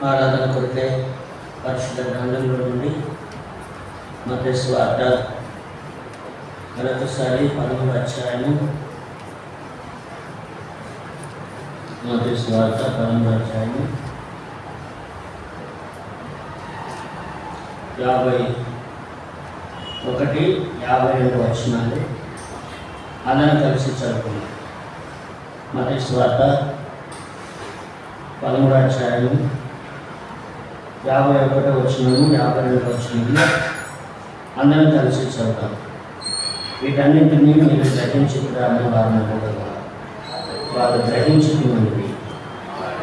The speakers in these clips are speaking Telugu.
ఆరాధన కొరికే పరిశుద్ధ గ్రంథంలో నుండి మత్తయి సువార్త మరొకసారి 11వ అధ్యాయము మత్తయి సువార్త 11వ అధ్యాయము 51-52 వచనాలు అందరం కలిసి చదువుకున్నాం. మత్తయి సువార్త 11వ అధ్యాయము 51వ వచనము 52వ వచనము అందరం కలిసి చదువుతాం. వీటన్నింటినీ మీరు గ్రహించుకురాని వారిని వారు గ్రహించుకున్నది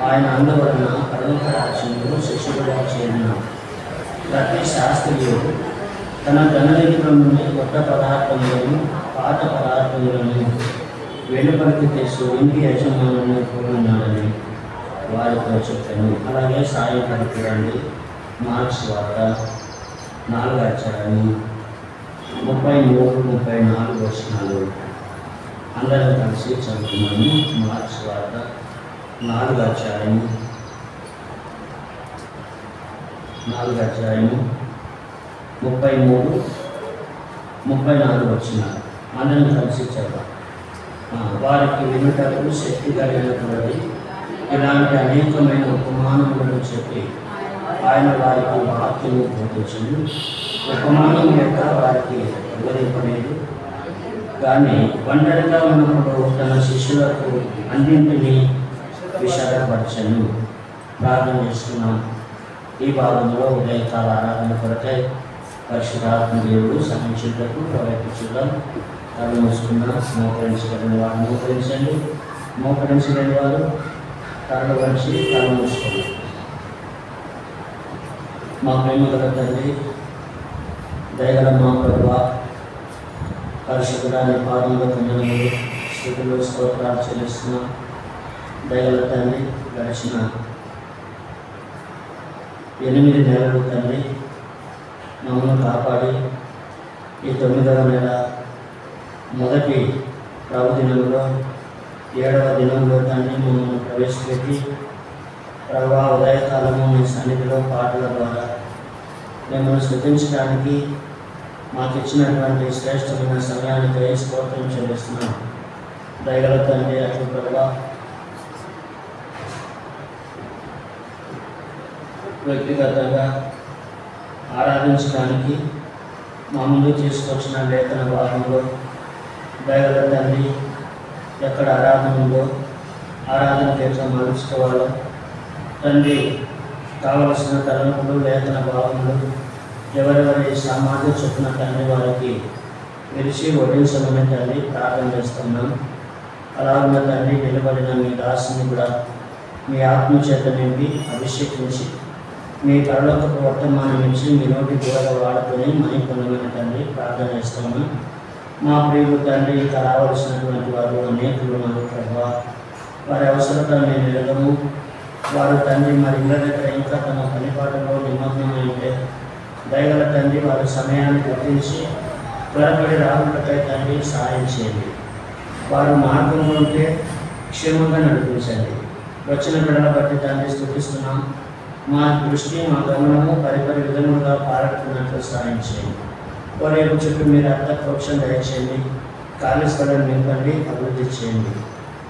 ఆయన అందువలన పరలోక రాజ్యంలో శిష్యుడిగా చేరిన ప్రతి శాస్త్రీయుడు తన ధననిధిలో నుండి కొత్త పదార్థములను పాత పదార్థములను వెలుపలికి తెచ్చు ఇంటి యజమానులను కూడున్నాడని వారితో చెప్పాను. అలాగే సాయంకాలం రండి. మార్క్స్ వార్త 4వ అధ్యాయము 33-34 వచనాలు అందరం కలిసి చదువుతున్నాము. మార్క్స్ వార్త 4వ అధ్యాయము 33-34 వచనాలు అందరం కలిసి చదువు. వారికి వినుటకు శక్తి కలిగినటువంటి ఇలాంటి అనేకమైన ఉపమానములను చెప్పి ఆయన వారికి వాక్యము బోధించింది. ఉపమానం యొక్క వారికి వివరింపలేదు, కానీ ఒంటరిగా ఉన్నప్పుడు తన శిష్యులకు అన్నింటినీ విశాలపరచను. ప్రార్థన చేస్తున్నాం. ఈ భాగంలో ఉదయకాల ఆరాధన కొరకై పరిశుద్ధాత్మ దేవుడు సహించుటకు ప్రవేశించుదాం. కళ్ళు మూసుకున్నా. మోకరించగలిగిన వారు మోకరించండి, మోకరించలేని వారు కళ్ళు వంచి కళ్ళు మూసుకోండి. మా ప్రేమ గల తండ్రి, దయగల మా ప్రభువా, పరిశుద్ధుడాన్ని పాదంలో కొందరు స్థితిలో స్తోత్రాలు చెల్లిస్తున్నాం. దయగల తండ్రి, గడిచిన 8 నెలలు తండ్రి మమ్మల్ని కాపాడి ఈ 9వ నెల మొదటి ప్రభుదినంలో 7వ దినంలో తండ్రి మమ్మల్ని ప్రవేశపెట్టి ప్రభువా ఉదయకాలము మీ సన్నిధిలో పాటల ద్వారా మిమ్మల్ని స్తుతించడానికి మాకు ఇచ్చినటువంటి శ్రేష్టమైన సమయానికి స్తోత్రం చెల్లిస్తున్నాం. దయగల తండ్రి, అటు ప్రభువా వ్యక్తిగతంగా ఆరాధించడానికి మా ముందు తీసుకొచ్చిన లేఖన భాగంలో దయగల తండ్రి ఎక్కడ ఆరాధన ఉందో ఆరాధనకి ఎట్లా మలుచుకోవాలో తండ్రి కావలసిన తలంపులు లేఖన భాగంలో ఎవరెవరి సామాన్లు చొప్పున తండ్రి వారికి పిలిచి వడ్డించమని తండ్రి ప్రార్థన చేస్తున్నాం. అలా ఉన్న తండ్రి నిలబడిన మీ దాసుని కూడా మీ ఆత్మ చేత నింపి అభిషేకించి మీ పరలోకపు వర్తమానం ఇచ్చి మీ నోటి కూడా వాడుకొని మనీ పొందమని తండ్రి ప్రార్థన చేస్తున్నాం. మా ప్రియులు తండ్రి ఇంకా రావాల్సినటువంటి వారు అనేకులు ఉన్నారు ప్రభావ. వారి అవసరత మేము ఎరగము. వారు తండ్రి మరి ఇళ్ళ దగ్గర ఇంకా తమ పనిపాటులో నిమగ్నమైతే దయగల తండ్రి వారి సమయాన్ని గుర్తించి త్వరపడి రావులకై తండ్రి సహాయం చేయండి. వారు మార్గంలో ఉంటే క్షేమంగా నడిపించండి. వచ్చిన బిడ్డల బట్టి తండ్రి స్తుతిస్తున్నాం. మా దృష్టి మా గమనము పరిపరి విధములుగా పారడుతున్నట్లు సహాయం చేయండి. వారి చుట్టూ మీరు అర్థప్రోక్షం దయచేయండి. ఖాళీ స్థలం నింపండి, అభివృద్ధి చేయండి.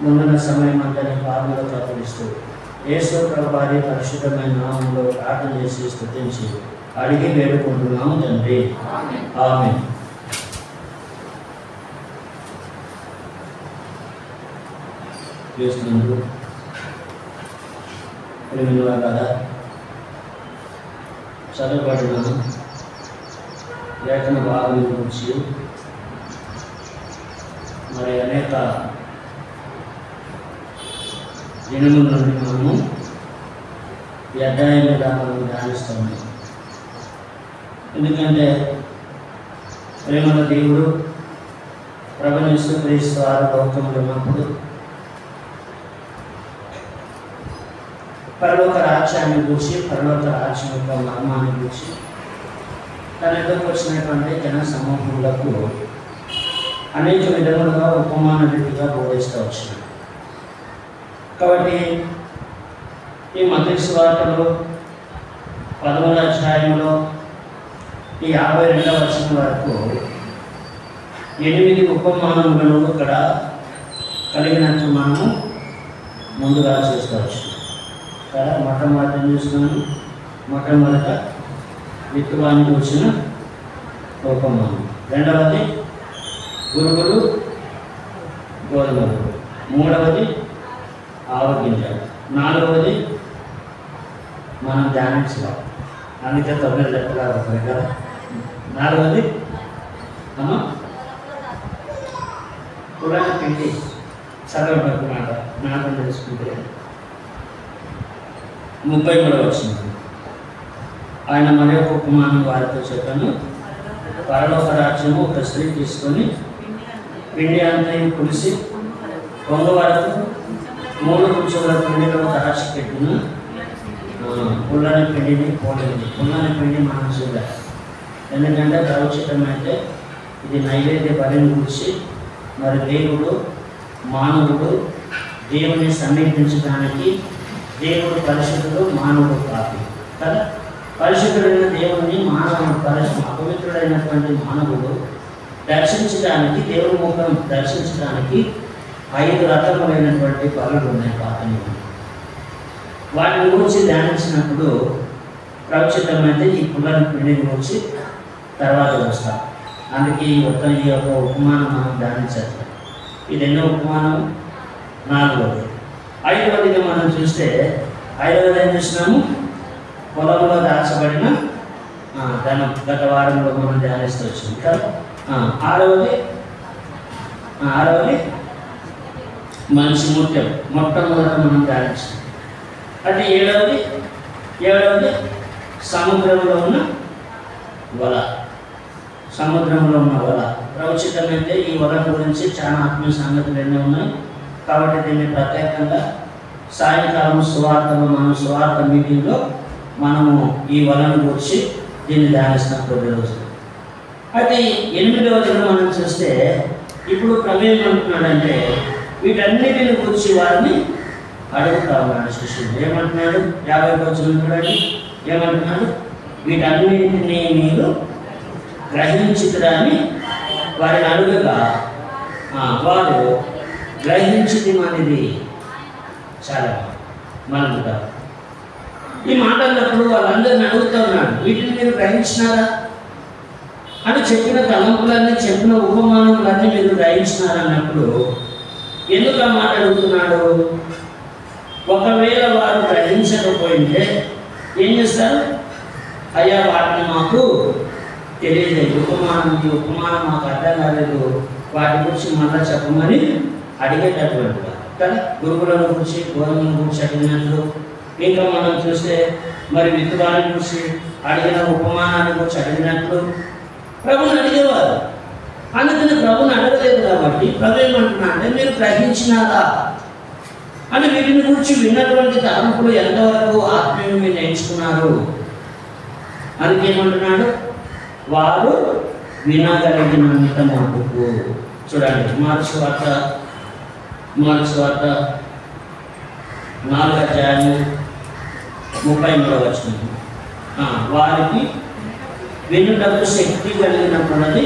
ముందున్న సమయం అంతా నీ పాదములకు అప్పగిస్తూ యేసు ప్రభు వారి పరిశుద్ధమైన నామములో ప్రార్థన చేసి స్తుతించి అడిగి వేడుకుంటున్నాము తండ్రి, ఆమేన్. చేస్తున్నందుకు కదా చదవబడిన లేఖన భాగం గురించి మరి అనేక దినముల నుండి మనము ఈ అధ్యాయం మీద మనం ధ్యానిస్తాము. ఎందుకంటే ప్రేమల దేవుడు ప్రభువైన యేసుక్రీస్తు వారు లోకంలో ఉన్నప్పుడు పరలోక రాజ్యాన్ని గురించి, పరలోక రాజ్యం యొక్క మర్మాన్ని గురించి తన ఎదురుకు వచ్చినటువంటి జన సమూహములకు అనేక విధములుగా ఉపమాన రీతిగా బోధిస్తూ వచ్చినాడు. కాబట్టి ఈ మత్తయి సువార్తలో 11వ అధ్యాయంలో ఈ 52వ వచనం వరకు 8 ఉపమానములను ఇక్కడ కలిగినట్టు మనము ముందుగా చూసుకోవచ్చు కదా. మొట్టమొదటి చూస్తున్నాను. మొట్టమొదట విత్తువానికి వచ్చిన ఉపమానం, రెండవది గురుగులు గోధుమలు, మూడవది ఆవగింజలు, నాలుగవది మనం ధ్యానించాలి. అందుకే 9 లెక్కలు అవుతాయి కదా. నాలుగవది పురాణ పిండి చదవబడుతున్నమాట జ్ఞాపకం చేసుకుంటే 33వ వచనం. ఆయన మరొక ఉపమానం వారితో చెప్పాను. పరలోక రాజ్యము ఒక స్త్రీ తీసుకొని పిండి అంతయు పులిసి కొంగ వరకు 3 కుంచెల పిండిలో తరాచి పెట్టిన పుల్లని పిండిని పోలేదు. పుల్లని పిండి మనం చూడాలి. ఎందుకంటే ప్రవచితం అయితే ఇది నైవేద్య బలిని గురించి మరి దేవుడు మానవుడు దేవుని సమీపించడానికి దేవుడు పరిశుద్ధుడు, మానవుడు పాపి కదా. పరిశుద్ధుడైన దేవుని అపవిత్రుడైనటువంటి మానవుడు దర్శించడానికి, దేవుని ముఖం దర్శించడానికి 5 రకములైనటువంటి బలులు ఉన్నాయి పాపని. వాటిని గురించి ధ్యానించినప్పుడు ప్రవచితమైతే ఈ పుల్లని పిండిని గురించి తర్వాత వస్తాం. అందుకే ఈ యొక్క ఉపమానం మనం ధ్యానించాలి. ఇది ఎన్నో ఉపమానం? 4వది. 5వదిగా మనం చూస్తే 5వది ఏం చూసినాము? పొలంలో దాచబడిన ధనం. గత వారంలో మనం ధ్యానిస్తూ వచ్చింది కదా. 6వది మంచి ముత్యం, మొట్టమొదట మనం ధ్యానించాం. అంటే 7వది సముద్రంలో ఉన్న వల. సముద్రంలో ఉన్న వల ప్రవచితమైతే ఈ వల గురించి చాలా ఆత్మీయ సంగతులు ఎన్నో ఉన్నాయి. కాబట్టి దీన్ని ప్రత్యేకంగా సాయంకాలం సువార్త మీటింగ్లో మనము ఈ వలను గురించి దీన్ని ధ్యానిస్తాం కొద్ది రోజులు. అయితే 8వదిలో మనం చూస్తే ఇప్పుడు ప్రమేయం అంటున్నాడంటే వీటన్నిటిని గురించి వారిని అడుగుతా ఉన్నాడు శిష్యుడు. ఏమంటున్నాడు? 50వ వచనం చూడండి. ఏమంటున్నాడు? వీటన్నిటినీ మీరు గ్రహించుకుని వారిని అడుగగా వారు గ్రహించింది మనది. చాలా మనకు ఈ మాట అన్నప్పుడు వాళ్ళందరినీ అడుగుతూ ఉన్నాడు, వీటిని మీరు గ్రహించినారా అని. చెప్పిన తలంపులన్నీ, చెప్పిన ఉపమానములన్నీ మీరు గ్రహించినారన్నప్పుడు ఎందుకు ఆ మాట అడుగుతున్నాడు? ఒకవేళ వారు గ్రహించకపోయింటే ఏం చేస్తారు? అయ్యా వాటిని మాకు తెలియలేదు, ఉపమానం మాకు అర్థం కాలేదు, వాటి గురించి మళ్ళా చెప్పమని అడిగేటటువంటి కదా. గురుగులను గురించి, గోధుమల గురించి అడిగినట్లు, ఇంకా మనం చూస్తే మరి విత్తువాని గురించి అడిగిన ఉపమానాన్ని గురించి అడిగినట్లు ప్రభుని అడిగేవారు. అందుకని ప్రభుని అడగలేదు కాబట్టి ప్రభు ఏమంటున్నా అంటే మీరు గ్రహించినారా అని. వీటిని గురించి విన్నటువంటి తలంపులు ఎంతవరకు ఆత్మీయం మీరు నేర్చుకున్నారు? అందుకేమంటున్నాడు? వారు వినగలిగినంత మటుకు. చూడండి మార్క్స్ వార్త 4వ అధ్యాయము 33వ వచనం. వారికి వినుటకు శక్తి కలిగినప్పుడని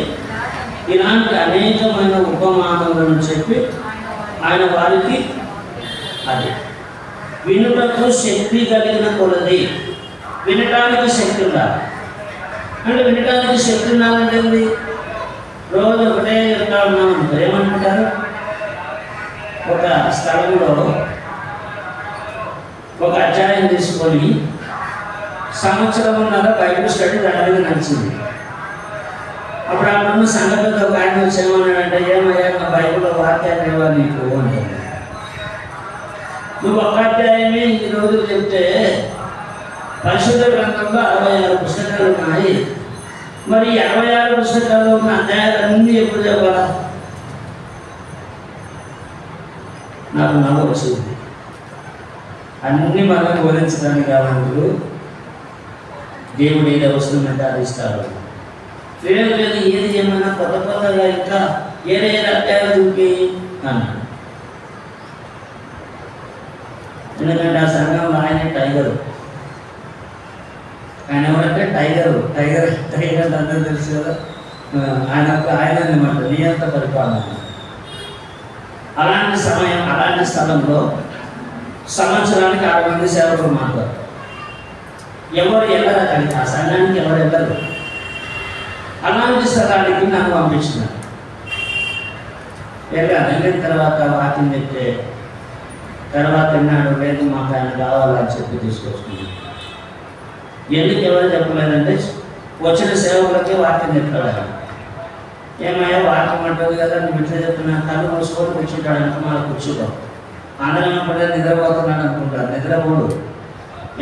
ఇలాంటి అనేకమైన ఉపమానములను చెప్పి ఆయన వారికి అది వినుటకు శక్తి కలిగిన కొలది. వినటానికి శక్తి ఉండాలి. అంటే వినటానికి శక్తి ఉండాలంటే ఉంది. రోజు ఒకటే చెప్తా ఉన్నాం. ఏమంటారు? ఒక స్థలంలో ఒక అధ్యాయం తీసుకొని సంవత్సరమున్నర బైబిల్ స్టడీ దాని మీద నడిచింది. అప్పుడు అప్పుడున్న సంఘటనతో ఒక ఆయన వచ్చేమన్నాడంటే, ఏమయ్యా నా బైబిల్లో వాక్యాలు లేవా నీకు అంటే. నువ్వు ఒక అధ్యాయమే ఈ రోజులు చెప్తే పరిశుద్ధ గ్రంథంలో 66 పుస్తకాలు ఉన్నాయి. మరి 66 పుస్తకాల్లో ఉన్న అధ్యాయాలన్నీ ఎప్పుడు చెప్పాలా? నాకు నవ్వు వచ్చింది. అన్నీ మనం బోధించడానికి కావాలంటూ దేవుడు ఏది అవసరమైతే అది ఇస్తారు. లేదు ఏది ఏమైనా కొత్తగా ఇంకా ఏదే అధ్యాయాలు చూపి అన్నాడు. ఎందుకంటే ఆ సంఘంలో ఆయన ఆయన ఎవరంటే టైగర్ టైగర్ టైగర్ అంటే అందరూ తెలుసు కదా. ఆయన అనమాట నియంత్ర పరిపాలన. అలాంటి సమయం అలాంటి స్థలంలో సంవత్సరానికి 6 మంది సేవకులు మాట్లాడు. ఎవరు వెళ్ళరు అక్కడికి, ఆ సంఘానికి ఎవరు వెళ్ళరు. అలాంటి స్థలానికి నన్ను పంపించినారు. వెళ్ళిన తర్వాత వాక్యం చెప్తే తర్వాత విన్నాడు, లేదు మాకు ఆయన కావాలని చెప్పి తీసుకొచ్చుకున్నాను. ఎందుకు ఎవరు చెప్పలేదంటే వచ్చిన సేవకులకే వాక్యం చెప్పాడు. ఏమయ్యా వాక్యం అంటుంది కదా, నువ్వు ఇట్లా చెప్తున్నా, కళ్ళు మూసుకొని కూర్చుంటాడు అనుకో, మళ్ళీ కూర్చుంటాం. అందరం అప్పుడే నిద్రపోతున్నాడు అనుకుంటారు, నిద్రపోడు.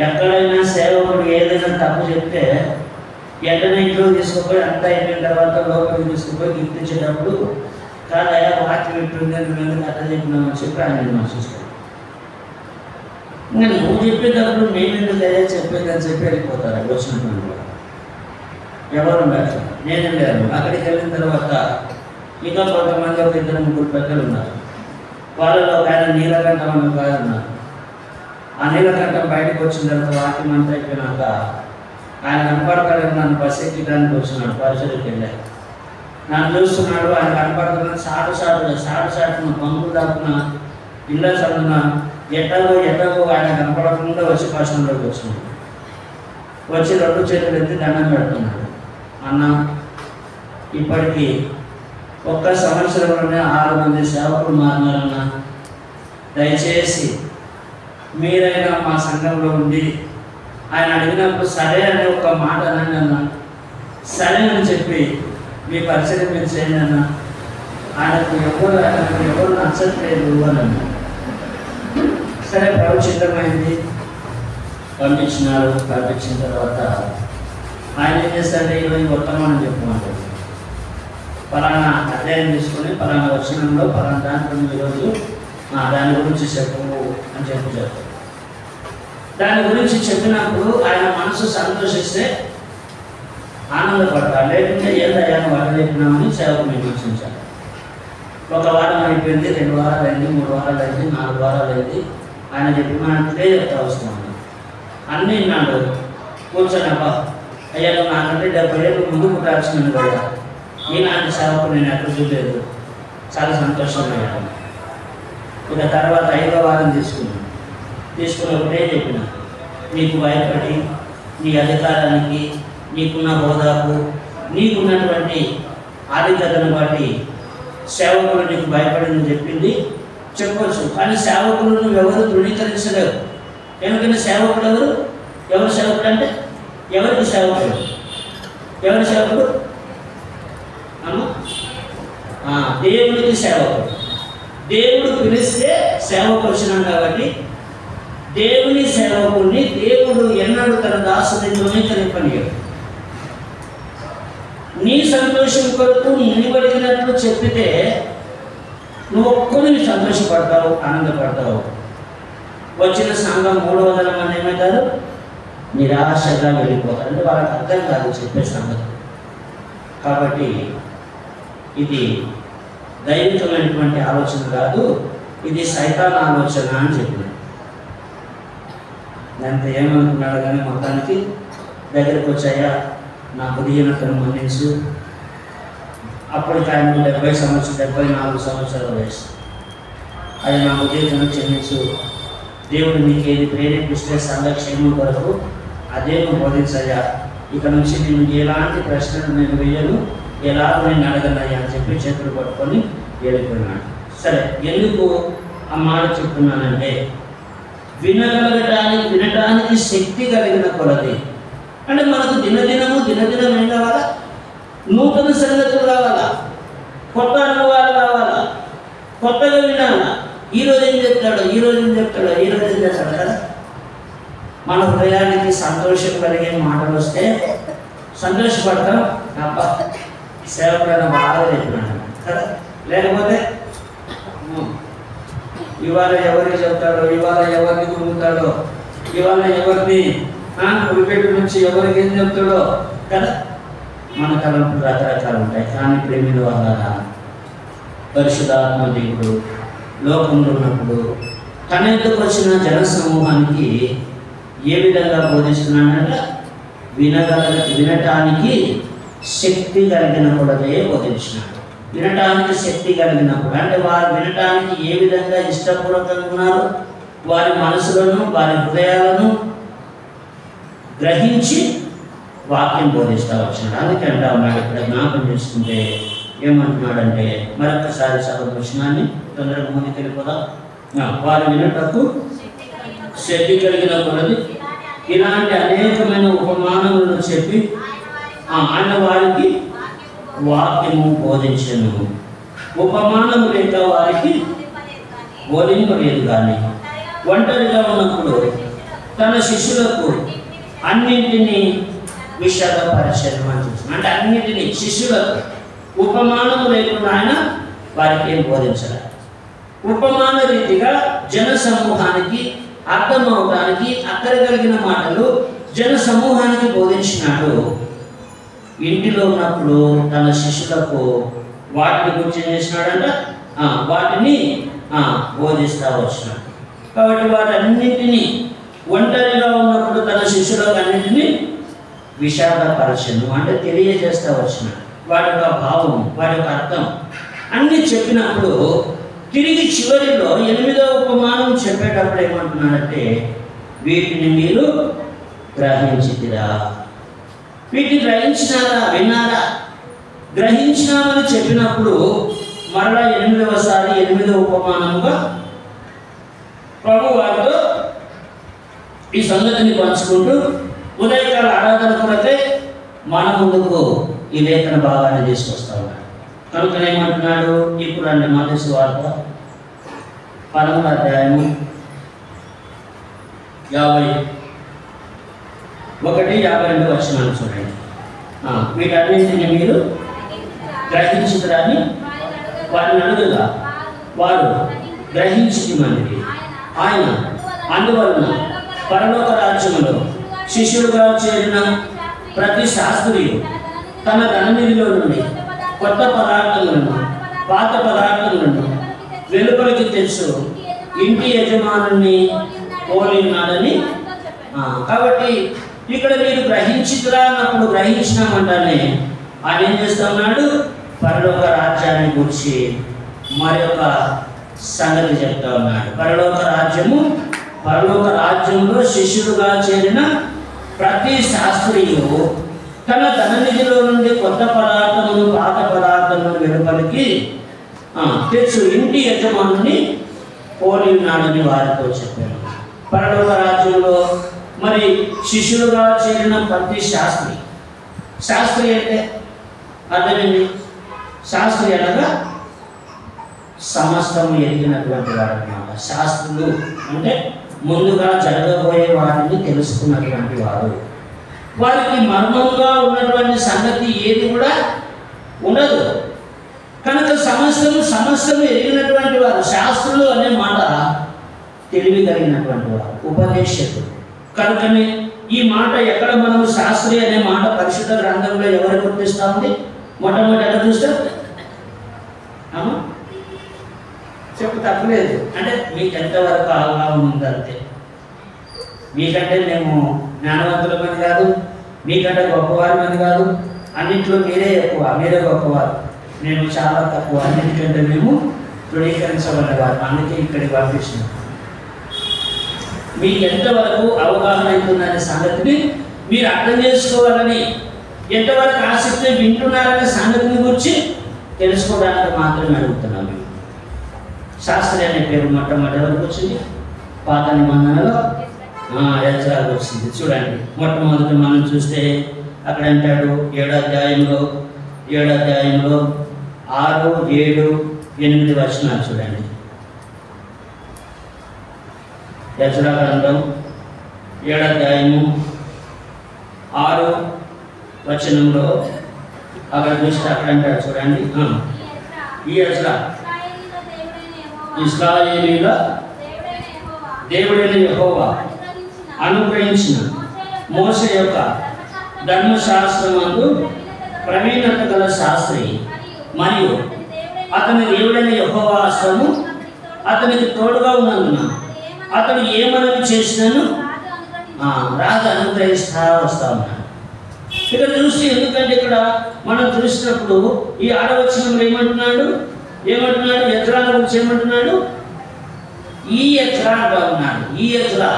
ఎక్కడైనా సేవకుడు ఏదైనా తప్పు చెప్తే వెంటనే ఇంట్లో తీసుకుపోయి అంతా అయిపోయిన తర్వాత లోపలికి తీసుకుపోయి గిఫ్ట్ ఇచ్చేటప్పుడు కాదయా వాక్యం ఇట్టుంది, నువ్వు ఎందుకు అట్లా చెప్పినామని చెప్పి ఆయన విమర్శిస్తాడు. ఇంకా నువ్వు చెప్పేటప్పుడు మేము ఎందుకు అయ్యా చెప్పేదని చెప్పి వెళ్ళిపోతారు వచ్చినప్పుడు. ఎవరు ఉన్నారు, నేను వెళ్ళాను. అక్కడికి వెళ్ళిన తర్వాత ఇంకా కొంతమంది ఒక 2-3 పెద్దలు ఉన్నారు. వాళ్ళలో ఒక ఆయన నీలకంఠం అని ఒక ఉన్నారు. ఆ నీలకంఠం బయటకు వచ్చిన తర్వాత వాక్యం అంతా అయిపోయినాక ఆయన కనపడతాడు. నన్ను బస్ ఎక్కడానికి వచ్చినాడు, పరిసరికి వెళ్ళాను. నన్ను చూస్తున్నాడు, ఆయన కనపడుతున్నాడు. సాటు బంకులు దాక్కున ఇళ్ళ చదువున ఎట్టగో ఆయన కనపడకుండా వచ్చి పశువులోకి వచ్చినాడు. వచ్చి 2 చేతులు ఎత్తి దండం పెడుతున్నాడు. అన్న, ఇప్పటికీ 1 సంవత్సరంలోనే 6 మంది సేవకులు మారినారన్న. దయచేసి మీరైనా మా సంఘంలో ఉండి ఆయన అడిగినప్పుడు సరే అనే ఒక మాట అనండి అన్న. సరే అని చెప్పి మీ పరిచయం మీరు చేయండి అన్న. ఆయనకు ఎవరు నచ్చట్లేదు అని అన్న. సరే ప్రభు చిత్తమైంది, పంపించినారు. పంపించిన తర్వాత ఆయన ఏం చేస్తారంటే ఈరోజు వర్తమానం చెప్పమంటారు. పలానా అధ్యాయం తీసుకొని పలానా వచనంలో పలానా దాంట్లో ఈరోజు దాని గురించి చెప్పు అని చెప్తారు. దాని గురించి చెప్పినప్పుడు ఆయన మనసు సంతోషిస్తే ఆనందపడతారు. లేకుంటే ఏందయ్యా వారు చెప్పినామని సేవకు విమర్శించారు. 1 వారం అయిపోయింది, 2 వారాలు అయింది, 3 వారాలు అయింది, 4 వారాలు అయింది. ఆయన చెప్పినట్లే చెప్తా వస్తున్నాను. అన్నీ విన్నాడు. కూర్చొనబ్బా అయ్యా నువ్వు నాకంటే 70 ఏళ్ళు ముందు పుట్టాల్సినాను కదా, ఈనాటి సేవకు నేను ఎక్కడ చూడలేదు, చాలా సంతోషమయ్యాను. ఇక తర్వాత 5వ వారం తీసుకుని ఒకటే చెప్పిన, నీకు భయపడి నీ అధికారానికి, నీకున్న హోదాకు, నీకున్నటువంటి ఆధిక్యతను బట్టి సేవకులు నీకు భయపడిందని చెప్పింది చెప్పవచ్చు. కానీ సేవకులు నువ్వెవరు ధృవీకరించలేవు. ఎందుకంటే సేవకుడు ఎవరు సేవకుడు అంటే ఎవరికి సేవకుడు? ఎవరి సేవకుడు? దేవుడికి సేవకుడు. దేవుడు పిలిస్తే సేవకు వచ్చినాం కాబట్టి దేవుని సేవకుడిని దేవుడు ఎన్నడూ తన దాసుని ధృవీకరింపనియడు. నీ సంతోషం కొరకు నిలబడినట్లు చెప్పితే నువ్వు ఒక్కరిని సంతోషపడతావు, ఆనందపడతావు. వచ్చిన సంఘం 300 మంది ఏమవుతారు? నిరాశగా వెళ్ళిపోతారు. అంటే వాళ్ళకి అర్థం కాదు చెప్పే సంగతి. కాబట్టి ఇది దైవికమైనటువంటి ఆలోచన కాదు, ఇది సైతాన్ ఆలోచన అని చెప్పింది. దాంతో ఏమనుకున్నాడు కానీ మొత్తానికి దగ్గరికి వచ్చాయా నా బుద్ధిహీనతను మన్నించు. అప్పటికి ఆయన 74 సంవత్సరాల వయసు. అది నా బుద్ధిహీనతను క్షమించు. దేవుడు నీకు ఏది ప్రేరేపిస్తే సంఘక్షేమం కొరకు అదే నువ్వు బోధించయ్యా. ఇక నుంచి నేను ఎలాంటి ప్రశ్నలు నేను వేయను, ఎలాగో నేను అడగనయ్యా అని చెప్పి చేతులు పట్టుకొని వెళ్ళిపోయినాడు. సరే, ఎందుకు ఆ మాట చెప్తున్నానంటే వినటానికి శక్తి కలిగిన కొలది. అంటే మనకు దినదినం ఏం కావాలా? నూతన సంగతులు కావాలా, కొత్త అనుభవాలు కావాలా, కొత్తగా వినాలా. ఈరోజు ఏం చెప్తాడు కదా. మన హృదయానికి సంతోషం కలిగే మాటలు వస్తే సంతోషపడతాం. అబ్బా సేవకుడైనా బాగా చెప్పినాడు కదా. లేకపోతే ఇవాళ ఎవరికి చెప్తాడో, ఇవాళ ఎవరిని కుమ్ముతాడో, ఇవాళ ఎవరిని కుడిపెట్టు నుంచి ఎవరికి ఏం చెప్తాడో కదా. మన తలంపులు రకరకాలు ఉంటాయి. కానీ ప్రేమిల వల్ల పరిశుద్ధాత్మ దేవుడు లోకంలో ఉన్నప్పుడు తన ఎదుకు వచ్చిన జన సమూహానికి ఏ విధంగా బోధిస్తున్నాడంటే వినటానికి శక్తి కలిగినప్పుడే బోధించినాడు. వినటానికి శక్తి కలిగినప్పుడు అంటే వారు వినటానికి ఏ విధంగా ఇష్టపూర్వకంగా ఉన్నారు, వారి మనసులను వారి హృదయాలను గ్రహించి వాక్యం బోధిస్తూ వచ్చినాడు. అందుకే అంటా ఉన్నాడు, ఇక్కడ జ్ఞాపకం చేసుకుంటే ఏమంటున్నాడంటే, మరొకసారి చదువు వచనాన్ని తొందరగా ముందుకు వెళ్ళిపోదాం. వారు వినటకు శక్తి కలిగినప్పుడు ఇలాంటి అనేకమైన ఉపమానములను చెప్పి ఆయన వారికి వాక్యము బోధించను. ఉపమానము లేక వారికి బోధింపలేదు, కానీ ఒంటరిగా ఉన్నప్పుడు తన శిష్యులకు అన్నింటినీ విషదపరచను అని చూస్తున్నాం. అంటే అన్నింటినీ శిష్యులకు ఉపమానము లేకుండా ఆయన వారికి ఏం బోధించాలి. ఉపమాన రీతిగా జన సమూహానికి అర్థమవడానికి అక్కరగలిగిన మాటలు జన సమూహానికి బోధించినాడు. ఇంటిలో ఉన్నప్పుడు తన శిష్యులకు వాటిని గురించి చేసినాడంట, వాటిని బోధిస్తూ వచ్చినాడు. కాబట్టి వాటన్నింటినీ ఒంటరిగా ఉన్నప్పుడు తన శిష్యులకు అన్నింటినీ విషాదపరచను అంటే తెలియజేస్తూ వచ్చినాడు. వాటి యొక్క భావం, వాటి యొక్క అర్థం అన్నీ చెప్పినప్పుడు తిరిగి చివరిలో 8వ ఉపమానం చెప్పేటప్పుడు ఏమంటున్నాడంటే, వీటిని మీరు గ్రహించితిరా, వీటిని గ్రహించినారా, విన్నారా, గ్రహించినామని చెప్పినప్పుడు మరలా 8వసారి 8వ ఉపమానముగా ప్రభు వారితో ఈ సంగతిని పంచుకుంటూ ఉదయకాల ఆరాధన కొరకై మన ముందుకు ఈ లేఖన భాగాన్ని తీసుకొస్తా ఉన్నాడు. కనుక ఏమంటున్నాడు, ఇప్పుడు అంటే మత్తయి సువార్త 11వ అధ్యాయము 51-52 వచనాలు చూడండి. వీటన్నింటినీ మీరు గ్రహించుతారని వారిని అడుగుగా వారు గ్రహించుమని ఆయన అందువలన పరలోక రాజ్యములో శిష్యుడుగా చేరిన ప్రతి శాస్త్రీయు తన ధననిధిలో నుండి కొత్త పదార్థములను పాత పదార్థములను వెలుపలికి తెచ్చు ఇంటి యజమానుని పోలి ఉన్నాడని. కాబట్టి ఇక్కడ మీరు గ్రహించిరా అన్నప్పుడు గ్రహించినామంటానే ఆయన ఏం చేస్తా ఉన్నాడు, పరలోక రాజ్యాన్ని గురించి మరొక సంగతి చెప్తా ఉన్నాడు. పరలోక రాజ్యంలో శిష్యుడుగా చేరిన ప్రతి శాస్త్రీయు తన ధననిధిలో నుండి కొత్త పదార్థములు పాత పదార్థములను వెలుపలికి తెచ్చు ఇంటి యజమానుని పోలి ఉన్నాడని వారితో చెప్పాను. పరలోక రాజ్యంలో మరి శిష్యుడుగా చేరిన ప్రతి శాస్త్రి అంటే అర్థమైంది. శాస్త్రి అనగా సమస్తము ఎరిగినటువంటి వాడు అన్నమాట. శాస్త్రులు అంటే ముందుగా జరగబోయే వాటిని తెలుసుకున్నటువంటి వారు. వారికి మర్మంగా ఉన్నటువంటి సంగతి ఏది కూడా ఉండదు. కనుక సమస్తము ఎరిగినటువంటి వారు. శాస్త్రులు అనే మాట తెలివి కలిగినటువంటి వారు, ఉపదేశకులు. కనుకనే ఈ మాట ఎక్కడ మనం శాస్త్రి అనే మాట పరిశుద్ధ గ్రంథంలో ఎవరు గుర్తిస్తూ ఉంది? మొట్టమొదటి ఎక్కడ చూస్తాం? చెప్పు తప్పలేదు. అంటే మీకు ఎంతవరకు అవగాహన ఉందంతే. మీకంటే మేము జ్ఞానవంతులమని కాదు, మీకంటే గొప్పవారమని కాదు. అన్నింటిలో మీరే ఎక్కువ, మీరే గొప్పవారు, నేను చాలా తక్కువ. అన్నింటికంటే మేము దృఢీకరించబడ్డవారు. అందుకే ఇక్కడికి పంపించినాం. మీకు ఎంతవరకు అవగాహన అవుతుందనే సంగతిని మీరు అర్థం చేసుకోవాలని, ఎంతవరకు ఆసక్తి వింటున్నారనే సంగతిని గురించి తెలుసుకోవడానికి మాత్రమే అడుగుతున్నాం. శాస్త్రి అనే పేరు మొట్టమొదటి ఎవరికి వచ్చింది? పాత నిబంధనలో యెజ్రాకు వచ్చింది. చూడండి, మొట్టమొదటి మనం చూస్తే అక్కడ అంటాడు 7వ అధ్యాయంలో 6, 7, 8 వచనాలు చూడండి. యెజ్రా గ్రంథం 7వ అధ్యాయము 6వ వచనంలో అక్కడ చూస్తే అక్కడ అంటాడు చూడండి. ఈ యెజ్రా ఇశ్రాయేలీయుల దేవుడైన యెహోవా అనుగ్రహించిన మోషే యొక్క ధర్మశాస్త్రమందు ప్రవీణత గల శాస్త్రి మరియు అతని దేవుడైన యెహోవా హస్తము అతనికి తోడుగా ఉన్నందున అతడు ఏమనని చేసినను రాజు అనుగ్రహిస్తా వస్తా ఉన్నాడు. ఇక్కడ చూసి, ఎందుకంటే ఇక్కడ మనం చూసినప్పుడు ఈ 6వ వచనంలో ఏమంటున్నాడు, ఎజ్రా గురించి ఏమంటున్నాడు? ఈ ఎజ్రా అంటా ఉన్నాడు. ఈ ఎజ్రా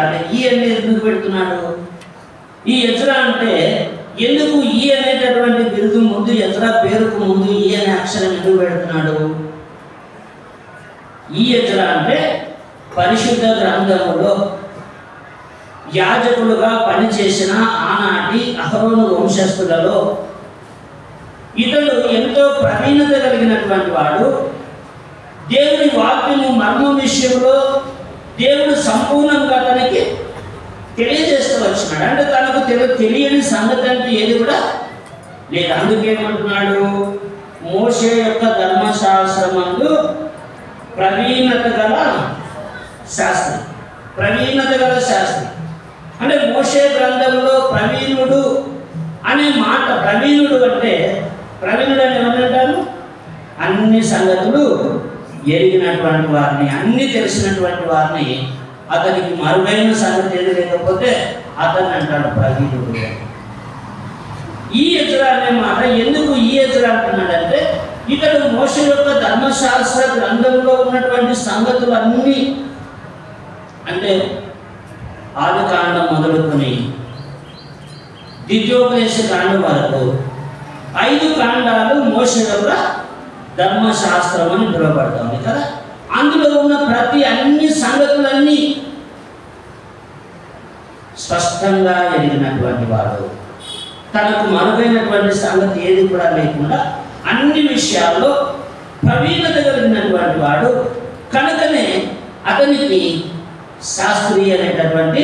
అంటే ఈ అనేది ఎందుకు పెడుతున్నాడు? ఈ ఎజ్రా అంటే ఎందుకు ఈ అనేటటువంటి బిరుదు ముందు, ఎజ్రా పేరుకు ముందు ఈ అనే అక్షరం ఎందుకు పెడుతున్నాడు? ఈ ఎజ్రా అంటే పరిశుద్ధ గ్రంథములో యాజకులుగా పనిచేసిన ఆనాటి అహరోను వంశస్థులలో ఇతడు ఎంతో ప్రవీణత కలిగినటువంటి వాడు. దేవుని వాక్యము మర్మం విషయంలో దేవుడు సంపూర్ణంగా తనకి తెలియజేస్తూ వచ్చినాడు. అంటే తనకు తెలియని సంగతి అంటే ఏది కూడా లేదు. అందుకేమంటున్నాడు? మోషే యొక్క ధర్మశాస్త్రమందు ప్రవీణత గల శాస్త్రి. అంటే మోషే గ్రంథంలో ప్రవీణుడు అనే మాట, ప్రవీణుడు అంటే ప్రవీణుడు అని ఏమంటారు? అన్ని సంగతులు ఎరిగినటువంటి వారిని, అన్ని తెలిసినటువంటి వారిని. అతనికి మరుగైన సంగతి ఏది లేకపోతే అతన్ని అంటాడు ప్రవీణుడు. ఈ ఎజ్రా అనే మాట ఎందుకు ఈ ఎజ్రా అంటున్నాడంటే, ఇతడు మోషే యొక్క ధర్మశాస్త్ర గ్రంథంలో ఉన్నటువంటి సంగతులు అన్నీ, అంటే ఆదికాండం మొదలుకొని ద్వితీయోపదేశ కాండం వరకు 5 కాండాలు మోషే యొక్క ధర్మశాస్త్రం అని పిలువబడతాయి కదా. అందులో ఉన్న అన్ని సంగతులన్నీ స్పష్టంగా ఎరిగినటువంటి వాడు. తనకు మరుగైనటువంటి సంగతి ఏది కూడా లేకుండా అన్ని విషయాల్లో ప్రవీణత కలిగినటువంటి వాడు. కనుకనే అతనికి శాస్త్రి అనేటటువంటి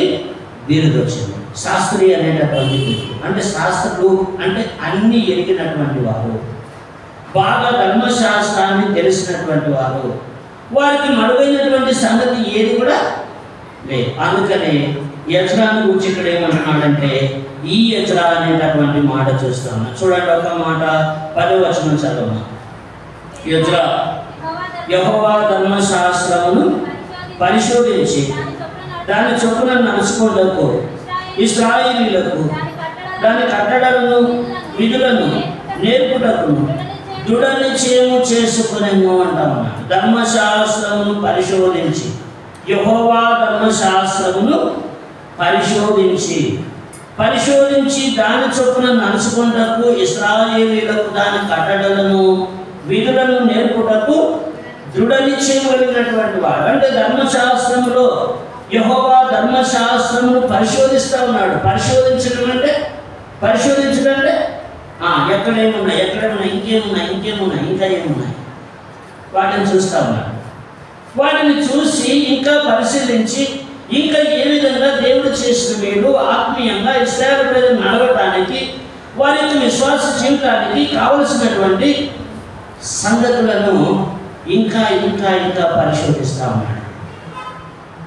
బిరుదు వచ్చింది. శాస్త్రి అనేటటువంటి బిరుదు అంటే శాస్త్రులు అంటే అన్ని ఎరిగినటువంటి వారు, బాగా ధర్మశాస్త్రాన్ని తెలిసినటువంటి వారు. వారికి మరుగైనటువంటి సంగతి ఏది కూడా లేదు. అందుకనే ఎజ్రాను గురించి ఇక్కడ ఏమంటున్నాడంటే ఈ ఎజ్రా అనేటటువంటి మాట చూస్తాము. చూడండి, ఒక మాట 10వ వచనం చదవము. ఎజ్రా యెహోవా ధర్మశాస్త్రమును పరిశోధించి దాని చొప్పున నడుచుకోవడానికి ఇశ్రాయేలీయులకు దాని కట్టడలను విధులను నేర్పుటకును దృఢ నిశ్చయము చేసుకునేమో అంటాము. ధర్మశాస్త్రమును పరిశోధించి, యెహోవా ధర్మశాస్త్రమును పరిశోధించి దాని చొప్పున నడుచుకుంటకు ఇశ్రాయేలీయులకు దాని కట్టడలను విధులను నేర్పుటకు దృఢ నిశ్చయం కలిగినటువంటి వాడు. అంటే ధర్మశాస్త్రంలో యెహోవా ధర్మశాస్త్రమును పరిశోధిస్తూ ఉన్నాడు. పరిశోధించడం అంటే ఎక్కడేమున్నాయి, ఇంకేమున్నాయి, ఇంకా ఏమున్నాయి, వాటిని చూస్తూ ఉన్నాడు. వాటిని చూసి ఇంకా పరిశీలించి ఇంకా ఏ విధంగా దేవుడు చేసిన మేలు ఆత్మీయంగా ఇశ్రాయేలు ప్రజలు నడవటానికి, వారి యొక్క విశ్వాస జీవితానికి కావలసినటువంటి సంగతులను ఇంకా పరిశోధిస్తూ ఉన్నాడు.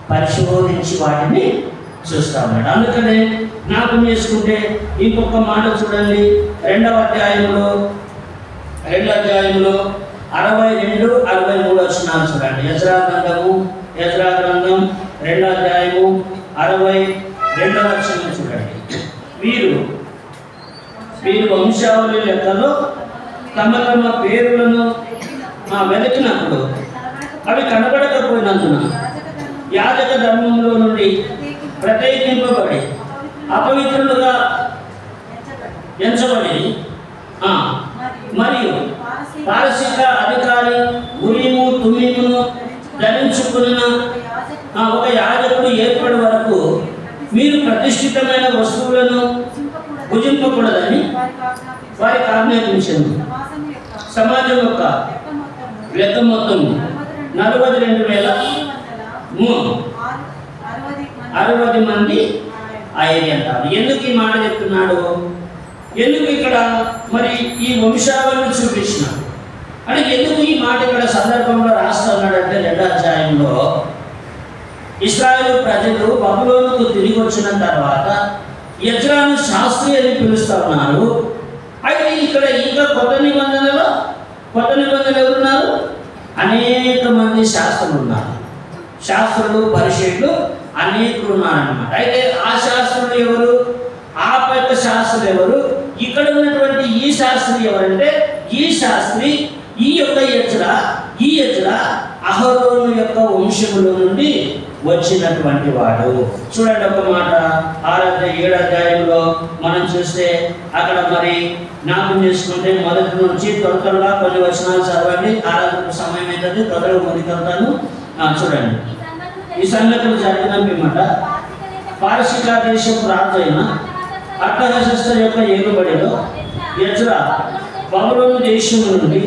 పరిశోధించి వాటిని చూస్తూ ఉన్నాడు. అందుకనే జ్ఞాపకం చేసుకుంటే ఇంకొక మాట చూడండి, 2వ అధ్యాయంలో 62, 63 వచనాలు చూడండి. ఎజ్రా గ్రంథం 2వ అధ్యాయము 62వ వచనం చూడండి. వీరు వంశావళి లెక్కలో తమ పేరులను వెతికినప్పుడు అవి కనబడకపోయినందున యాజక ధర్మంలో నుండి ప్రత్యేకింపబడి అపవిత్రులుగా ఎంచబడి మరియు పారసిక అధికారి ఉరీము తుమ్మీమును ధరించుకున్న ఒక యాజకుడు ఏర్పడే వరకు మీరు ప్రతిష్ఠితమైన వస్తువులను భుజింపకూడదని వారికి ఆజ్ఞాపించింది. సమాజం యొక్క లెక్క మొత్తం 42,360 మంది అయ్యి అంటారు. ఎందుకు ఈ మాట చెప్తున్నాడు? ఎందుకు ఇక్కడ మరి ఈ వంశావళిని చూపించినాడు అంటే ఎందుకు ఈ మాట ఇక్కడ సందర్భంలో రాస్తున్నాడంటే 2వ అధ్యాయంలో ఇశ్రాయేలు ప్రజలు బబులోనుకు తిరిగి వచ్చిన తర్వాత ఎజ్రాను శాస్త్రి అని పిలుస్తూ ఉన్నారు. అయితే ఇక్కడ ఇంకా కొత్త నిబంధనలు ఎవరున్నారు? అనేక మంది శాస్త్రులు ఉన్నారు. శాస్త్రులు పరిశీలు అనేకులు ఉన్నారన్నమాట. అయితే ఆ శాస్త్రులు ఎవరు? ఆ శాస్త్రి ఎవరు, ఇక్కడ ఉన్నటువంటి ఈ శాస్త్రి ఎవరంటే ఈ శాస్త్రి ఈ ఎజ్రా అహరోను యొక్క వంశములో నుండి వచ్చినటువంటి వాడు. చూడండి ఒక మాట 6-7 అధ్యాయంలో మనం చూస్తే అక్కడ మరి జ్ఞాపకం చేసుకుంటే మొదటి నుంచి త్వరగా కొన్ని వచనాలు చదవండి. ఆరాధనకు సమయం అవుతుంది, త్వరగా ముందుకెళ్తాను. చూడండి, ఈ సంగతులు జరిగిన పిమ్మట పారసీక దేశపు రాజు అయిన అర్తహషస్త యొక్క ఏలుబడిలో ఎజ్రా బబులోను దేశం నుండి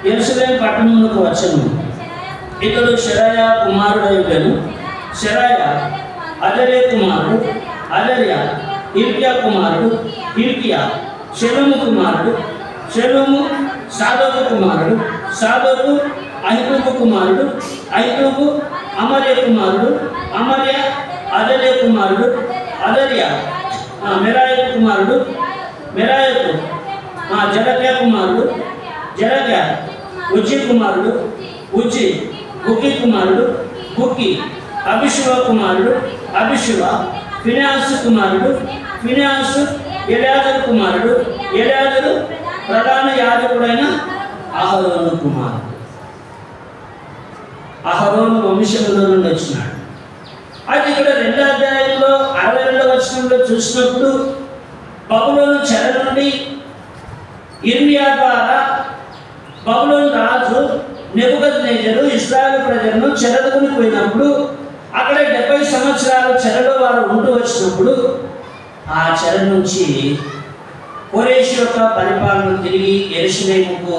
యెరూషలేము పట్టణమునకు వచ్చెను. ఇతడు షెరాయా కుమారుడైనను, షెరాయా అజర్యా కుమారుడు, అజర్యా హిల్కియా కుమారుడు, హిల్కియా షెలూము కుమారుడు, షెలూము సాదోకు కుమారుడు, సాదోకు అహితూబు కుమారుడు, అహితూబు అమర్య కుమారుడు, అమర్య అజర్యా కుమారుడు, అజర్యా మెరాయకు కుమారుడు, మెరాయకు జరక్యా కుమారుడు, జరక్యా ఉజ్జి కుమారుడు, ఉజ్జి బుక్కి కుమారుడు, బుక్కి అభిషువ కుమారుడు, అభిషువ ఫినెహాసు కుమారుడు, ఫినెహాసు ఎలియాజరు కుమారుడు, ఎలియాజరు ప్రధాన యాజకుడైన అహరోను కుమారుడు. అహరోను వంశంలో నుండి వచ్చినాడు. అయితే ఇక్కడ 2వ అధ్యాయంలో 62వ వచనంలో చూసినప్పుడు బబులోను చెర నుండి ఇర్మియా ద్వారా బబులోను రాజు నెబుకద్నెజరు ఇశ్రాయేలు ప్రజలను చెరదుకుని పోయినప్పుడు అక్కడ 70 సంవత్సరాలు చెరలో వారు ఉంటూ వచ్చినప్పుడు ఆ చెర నుంచి కోరేషు యొక్క పరిపాలన తిరిగి యెరూషలేముకు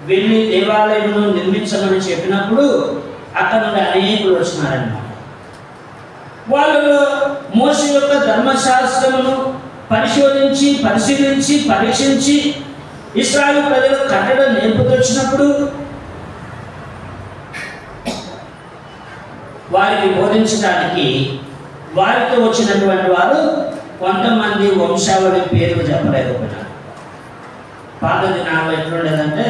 వెళ్ళి దేవాలయమును నిర్మించమని చెప్పినప్పుడు అక్కడ నుండి అనేకులు వచ్చినారన్నమాట. వాళ్ళలో మోషే యొక్క ధర్మశాస్త్రమును పరిశీలించి పరీక్షించి ఇశ్రాయేలు ప్రజలకు కట్టడం నేర్పుకొచ్చినప్పుడు వారికి బోధించడానికి వారితో వచ్చినటువంటి వారు కొంతమంది వంశావళి పేరు చెప్పలేకపోయినారు. పాత దినాల్లో ఎట్లుండేదంటే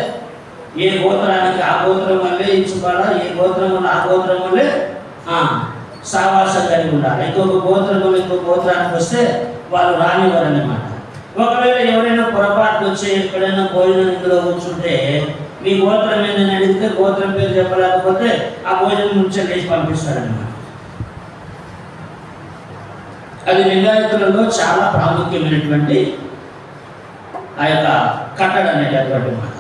ఏ గోత్రానికి ఆ గోత్రం వల్లే ఇచ్చుకోవాలా, ఏ గోత్రం వల్ల ఆ గోత్రం వల్లే సావాసం కలిగి ఉండాలి. ఇంకొక గోత్రం వల్ల ఇంకొక గోత్రానికి వస్తే వాళ్ళు రానివారు అన్నమాట. ఒకవేళ ఎవరైనా పొరపాటు వచ్చి ఎక్కడైనా భోజనం ఇందులో కూర్చుంటే మీ గోత్రం ఏంటని అడిగితే గోత్రం పేరు చెప్పలేకపోతే ఆ భోజనం నుంచి లేచి పంపిస్తారన్నమాట. అది లింగాయతులలో చాలా ప్రాముఖ్యమైనటువంటి ఆ యొక్క కట్టడ అనేటటువంటి మాట.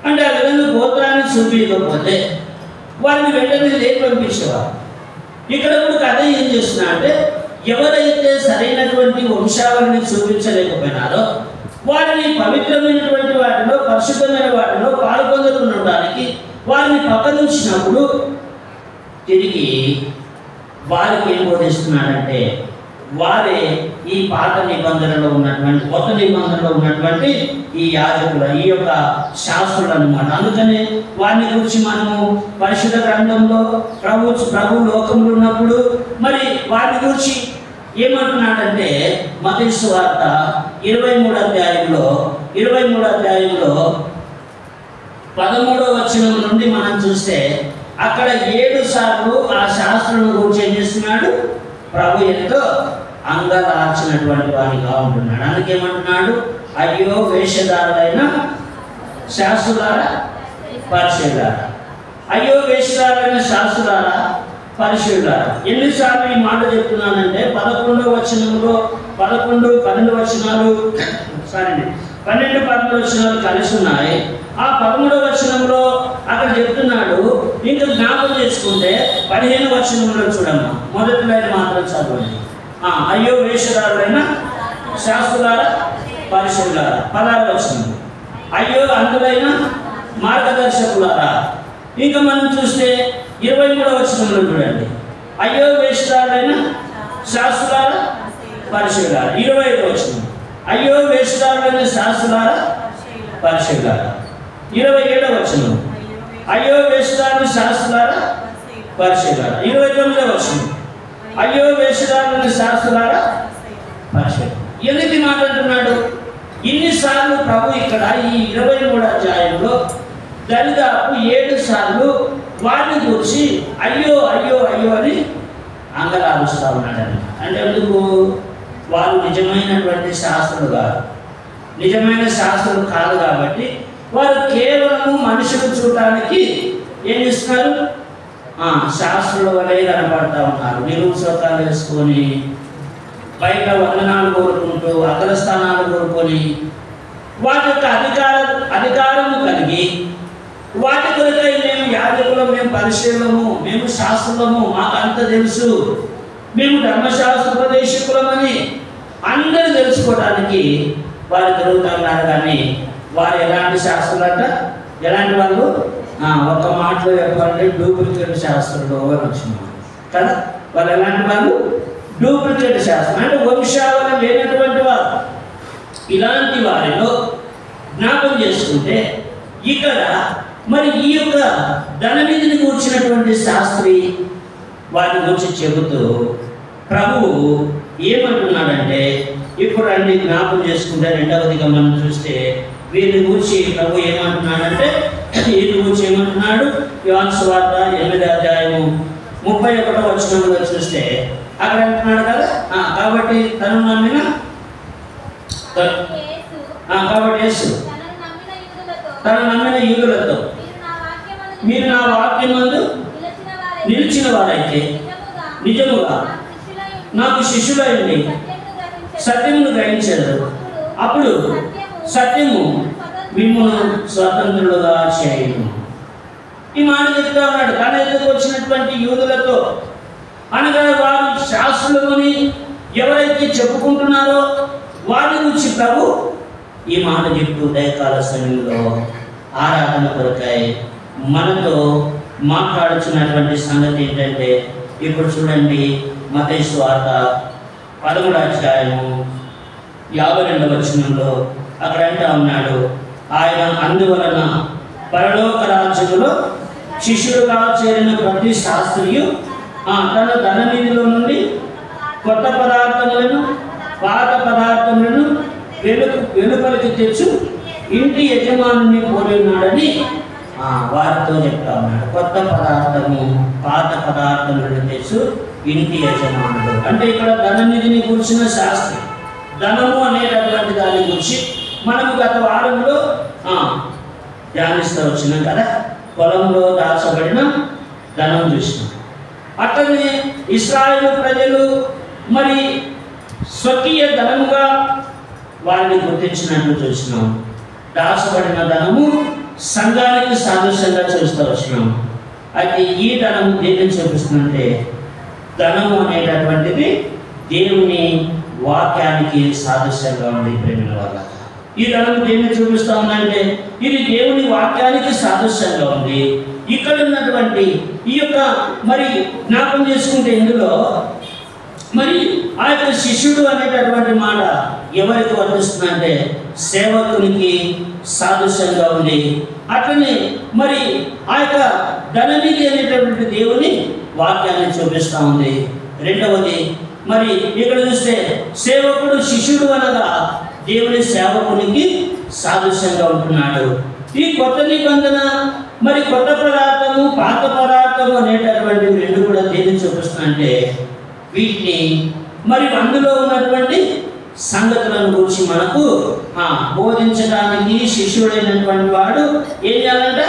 అంటే ఆ విధంగా గోత్రాన్ని చూపించకపోతే వారిని వెంటనే లేచి పంపించేవారు. ఇక్కడ కూడా కథ ఏం చేస్తున్నా అంటే ఎవరైతే సరైనటువంటి వంశావళిని చూపించలేకపోయినారో వారిని పవిత్రమైనటువంటి వాటిలో పరిశుద్ధమైన వాటిలో పాల్గొనడానికి వారిని పక్కనుంచినప్పుడు తిరిగి వారికి ఏం బోధిస్తున్నాడంటే వారే ఈ పాత నిబంధనలో ఉన్నటువంటి కొత్త నిబంధనలో ఉన్నటువంటి ఈ యాజకుల ఈ యొక్క శాస్త్రులు అన్నమాట. అందుకనే వారిని గురించి మనము పరిశుద్ధ గ్రంథంలో ప్రభు లోకంలో ఉన్నప్పుడు మరి వారిని గురించి ఏమంటున్నాడంటే మత్తయి సువార్త 23వ అధ్యాయంలో 13వ వచనం నుండి మనం చూస్తే అక్కడ 7 సార్లు ఆ శాస్త్రం గురించి ఏం చేస్తున్నాడు, ప్రభు ఎంతో అంగలార్చినటువంటి వాడిగా ఉంటున్నాడు. అందుకేమంటున్నాడు, అయ్యో వేషధారులైన శాస్త్రులారా పరిశీలారా, అయ్యో వేషధారులైన శాస్త్రులారా పరిశీలారా. ఎన్నిసార్లు ఈ మాట చెప్తున్నానంటే 11వ వచనంలో 12 వచనాలు 12 వచనాలు కలిసి ఉన్నాయి. ఆ 13వ వచనంలో అక్కడ చెప్తున్నాడు. ఇంకా జ్ఞాపకం చేసుకుంటే 15వ వచనంలో చూడమ్మా, మొదటి లైన్ మాత్రం చదవండి. అయ్యో వేషధారులైన శాస్త్రులారా పరిశీలారా. 16వ వచనం, అయ్యో అందులైన మార్గదర్శకులారా. ఇంకా మనం చూస్తే 23వ వచనంలో చూడండి, అయ్యో వేషధారులైన శాస్త్రులారా పరిశీలారా. 25వ వచనం, అయ్యో వేషధారులైన శాస్త్రులారా పరిశీలారా. 27వ వచనం, అయ్యో వేషధారులైన శాస్త్రులారా పరిశీలారా. 29వ వచనం, అయ్యో వేషధారులైన శాస్త్రులారా పరిశీలారా. ఎందుకు మాట్లాడుతున్నాడు? ఇన్నిసార్లు ప్రభు ఇక్కడ ఈ 23వ అధ్యాయంలో దరిదాపు 7 సార్లు వారిని గురించి అయ్యో అయ్యో అయ్యో అని అంగలారుస్తూ ఉన్నాడు. అంటే ఎందుకు వారు నిజమైనటువంటి శాస్త్రులు కాదు, నిజమైన శాస్త్రులు కాదు. కాబట్టి వారు కేవలము మనుషులు చూడటానికి ఏం చేస్తున్నారు? శాస్త్రుల వలె కనపడతా ఉన్నారు. నిరుత్సవాలు వేసుకొని, బయట వందనాలు కోరుకుంటూ, అగ్రస్థానాలు కోరుకొని, వాటి యొక్క అధికారము కలిగి, వాటి కొరకై మేము యాజకులం, మేము పరిశీలము, మేము శాస్త్రులము, మాకు అంత తెలుసు, మేము ధర్మశాస్త్ర ఉపదేశకులమని అందరూ తెలుసుకోవడానికి వారు తిరుగుతున్నారు. కానీ వారు ఎలాంటి శాస్త్రులంట? ఎలాంటి వాళ్ళు? ఒక మాటలో చెప్పాలంటే డూప్లికేట్ శాస్త్రంలో వచ్చినారు కదా. వాళ్ళు ఎలాంటి వాళ్ళు? డూప్లికేట్ శాస్త్రం అంటే వంశావళి లేనటువంటి వారు. ఇలాంటి వారిలో జ్ఞాపకం చేసుకుంటే ఇక్కడ మరి ఈ యొక్క ధననిధిని కూర్చున్నటువంటి శాస్త్రి వాటి గురించి చెబుతూ ప్రభువు ఏమంటున్నాడంటే, ఇప్పుడు రండి జ్ఞాపకం చేసుకుంటే రెండవదిగా మనం చూస్తే వీరిని గురించి ప్రభు ఏమంటున్నాడంటే, వీరి గురించి ఏమంటున్నాడు? యోహాను సువార్త 8వ అధ్యాయము 31వ వచనంలో చూస్తే అక్కడ అంటున్నాడు కదా, కాబట్టి తను నమ్మిన యేసు తను నమ్మిన యూదులతో మీరు నా వాక్యమందు నిలిచిన వారైతే నిజముగా నాకు శిష్యులైంది సత్యమును గ్రహించారు, అప్పుడు సత్యము మిమ్మల్ని స్వతంత్రులుగా చేయను. ఈ మాట చెప్తా ఉన్నాడు. తన ఎదుకు వచ్చినటువంటి యూదులతో, అనగా వారు శాస్త్రులని ఎవరైతే చెప్పుకుంటున్నారో వారి గురించి ప్రభు ఈ మాట చెప్తూ దయకాల సమయంలో ఆరాధన కొరకై మనతో మాట్లాడుతున్నటువంటి సంగతి ఏంటంటే, ఇప్పుడు చూడండి మత్తయి సువార్త 13వ అధ్యాయము 52వ వచనంలో అక్కడ అంటా ఉన్నాడు, ఆయన అందువలన పరలోక రాజ్యములో శిష్యుడుగా చేరిన ప్రతి శాస్త్రియు తన ధననిధిలో నుండి కొత్త పదార్థములను పాత పదార్థములను వెలుపలికి తెచ్చు ఇంటి యజమానుని పోలినాడని వారితో చెప్తా ఉన్నాడు. కొత్త పదార్థము పాత పదార్థములను తెచ్చు ఇంటి యజమానుడు అంటే ఇక్కడ ధననిధిని కూర్చున్న శాస్త్రి, ధనము అనేటటువంటి దాని గురించి మనము గత వారంలో ధ్యానిస్తూ వచ్చినాం కదా. పొలంలో దాచబడిన ధనం చూసినాం. అట్లనే ఇశ్రాయేలు ప్రజలు మరి స్వకీయ ధనముగా వారిని గుర్తించినట్టు చూసినాం. దాచబడిన ధనము సంఘానికి సాదృశ్యంగా చూస్తూ వచ్చినాం. అయితే ఈ ధనము దేనిని చూపిస్తుందంటే, ధనము అనేటటువంటిది దేవుని వాక్యానికి సాదృశ్యంగా ఉంది. ప్రేమిల వల్ల ఈ ధనము దేన్ని చూపిస్తూ ఉందంటే, ఇది దేవుని వాక్యానికి సాదృశ్యంగా ఉంది. ఇక్కడ ఉన్నటువంటి ఈ యొక్క మరి జ్ఞాపకం చేసుకుంటే ఇందులో మరి ఆ యొక్క శిష్యుడు అనేటటువంటి మాట ఎవరికి వర్తిస్తుందంటే సేవకునికి సాదృశ్యంగా ఉంది. అట్లనే మరి ఆ యొక్క ధననిధి అనేటటువంటి దేవుని వాక్యాన్ని చూపిస్తూ ఉంది. రెండవది మరి ఇక్కడ చూస్తే సేవకుడు శిష్యుడు అనగా దేవుని సేవకునికి సాదృశ్యంగా ఉంటున్నాడు. ఈ కొత్త నిబంధన మరి కొత్త పదార్థము పాత పదార్థము అనేటటువంటి రెండు కూడా దేన్ని చూపిస్తుందంటే, వీటిని మరి అందులో ఉన్నటువంటి సంగతులను గురించి మనకు బోధించడానికి శిష్యుడైనటువంటి వాడు ఏం చేయాలంటే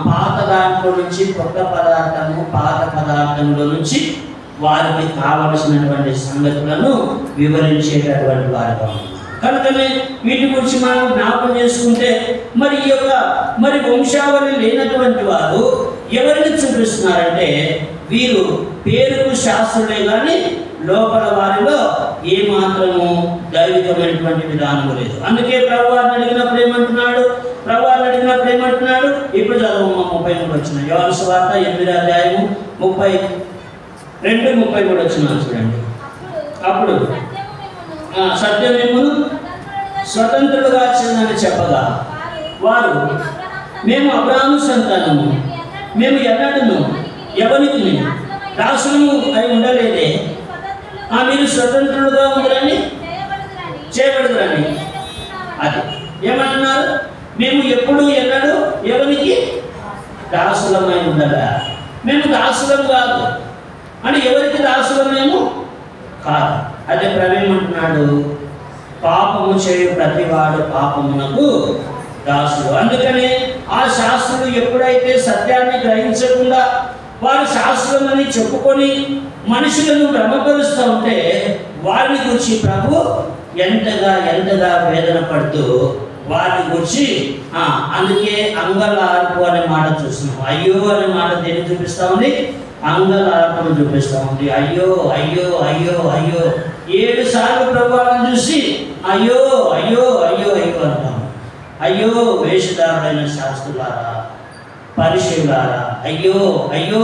పాత దాంట్లో నుంచి కొత్త పదార్థము, పాత పదార్థంలో నుంచి వారికి కావలసినటువంటి సంగతులను వివరించేటటువంటి వారుగా ఉన్నారు. కనుకనే వీటి గురించి మనం జ్ఞాపకం చేసుకుంటే మరి ఈ యొక్క మరి వంశావళి లేనటువంటి వారు ఎవరిని చూపిస్తున్నారంటే, వీరు పేరుకు శాస్త్రులే కానీ లోపల వారిలో ఏమాత్రము దైవికమైనటువంటి విధానం లేదు. అందుకే ప్రభువారిని అడిగినప్పుడు ఏమంటున్నాడు? ఇప్పుడు చదవమ్మా 33 వచ్చిన యోహాను సువార్త 8వ అధ్యాయము 32-33 వచ్చినాను చూడండి. అప్పుడు సత్యమేమును స్వతంత్రులుగా చెందని చెప్పగా వారు, మేము అబ్రాహాము సంతానము, మేము ఎన్నడను ఎవరికి దాసులము అయి ఉండలేదే, మీరు స్వతంత్రులుగా ఉండరని చేయబడదురని. అది ఏమంటున్నారు? మేము ఎప్పుడు ఎన్నడూ ఎవరికి దాసులమై ఉండగా, మేము దాసులం కాదు అని ఎవరికి దాసులం మేము కాదు. అదే ప్రవీణ్ అంటున్నాడు, పాపము చేయు ప్రతివాడు పాపమునకు దాసుడు. అందుకని ఆ శాస్త్రులు ఎప్పుడైతే సత్యాన్ని గ్రహించకుండా వారు శాస్త్రం అని చెప్పుకొని మనుషులను భ్రమపరుస్తూ ఉంటే వారిని గురించి ప్రభు ఎంతగా వేదన పడుతూ వారిని గురించి అందుకే అంగలార్పు అనే మాట చూస్తున్నాం. అయ్యో అనే మాట దేన్ని చూపిస్తూ ఉంది? అంగలార్పును చూపిస్తూ ఉంది. అయ్యో అయ్యో అయ్యో అయ్యో 7 సార్లు ప్రభువులను చూసి అయ్యో అయ్యో అయ్యో అయ్యో అంటాం. అయ్యో వేషధారులైన శాస్త్రులారా, పరిశీలారా, అయ్యో అయ్యో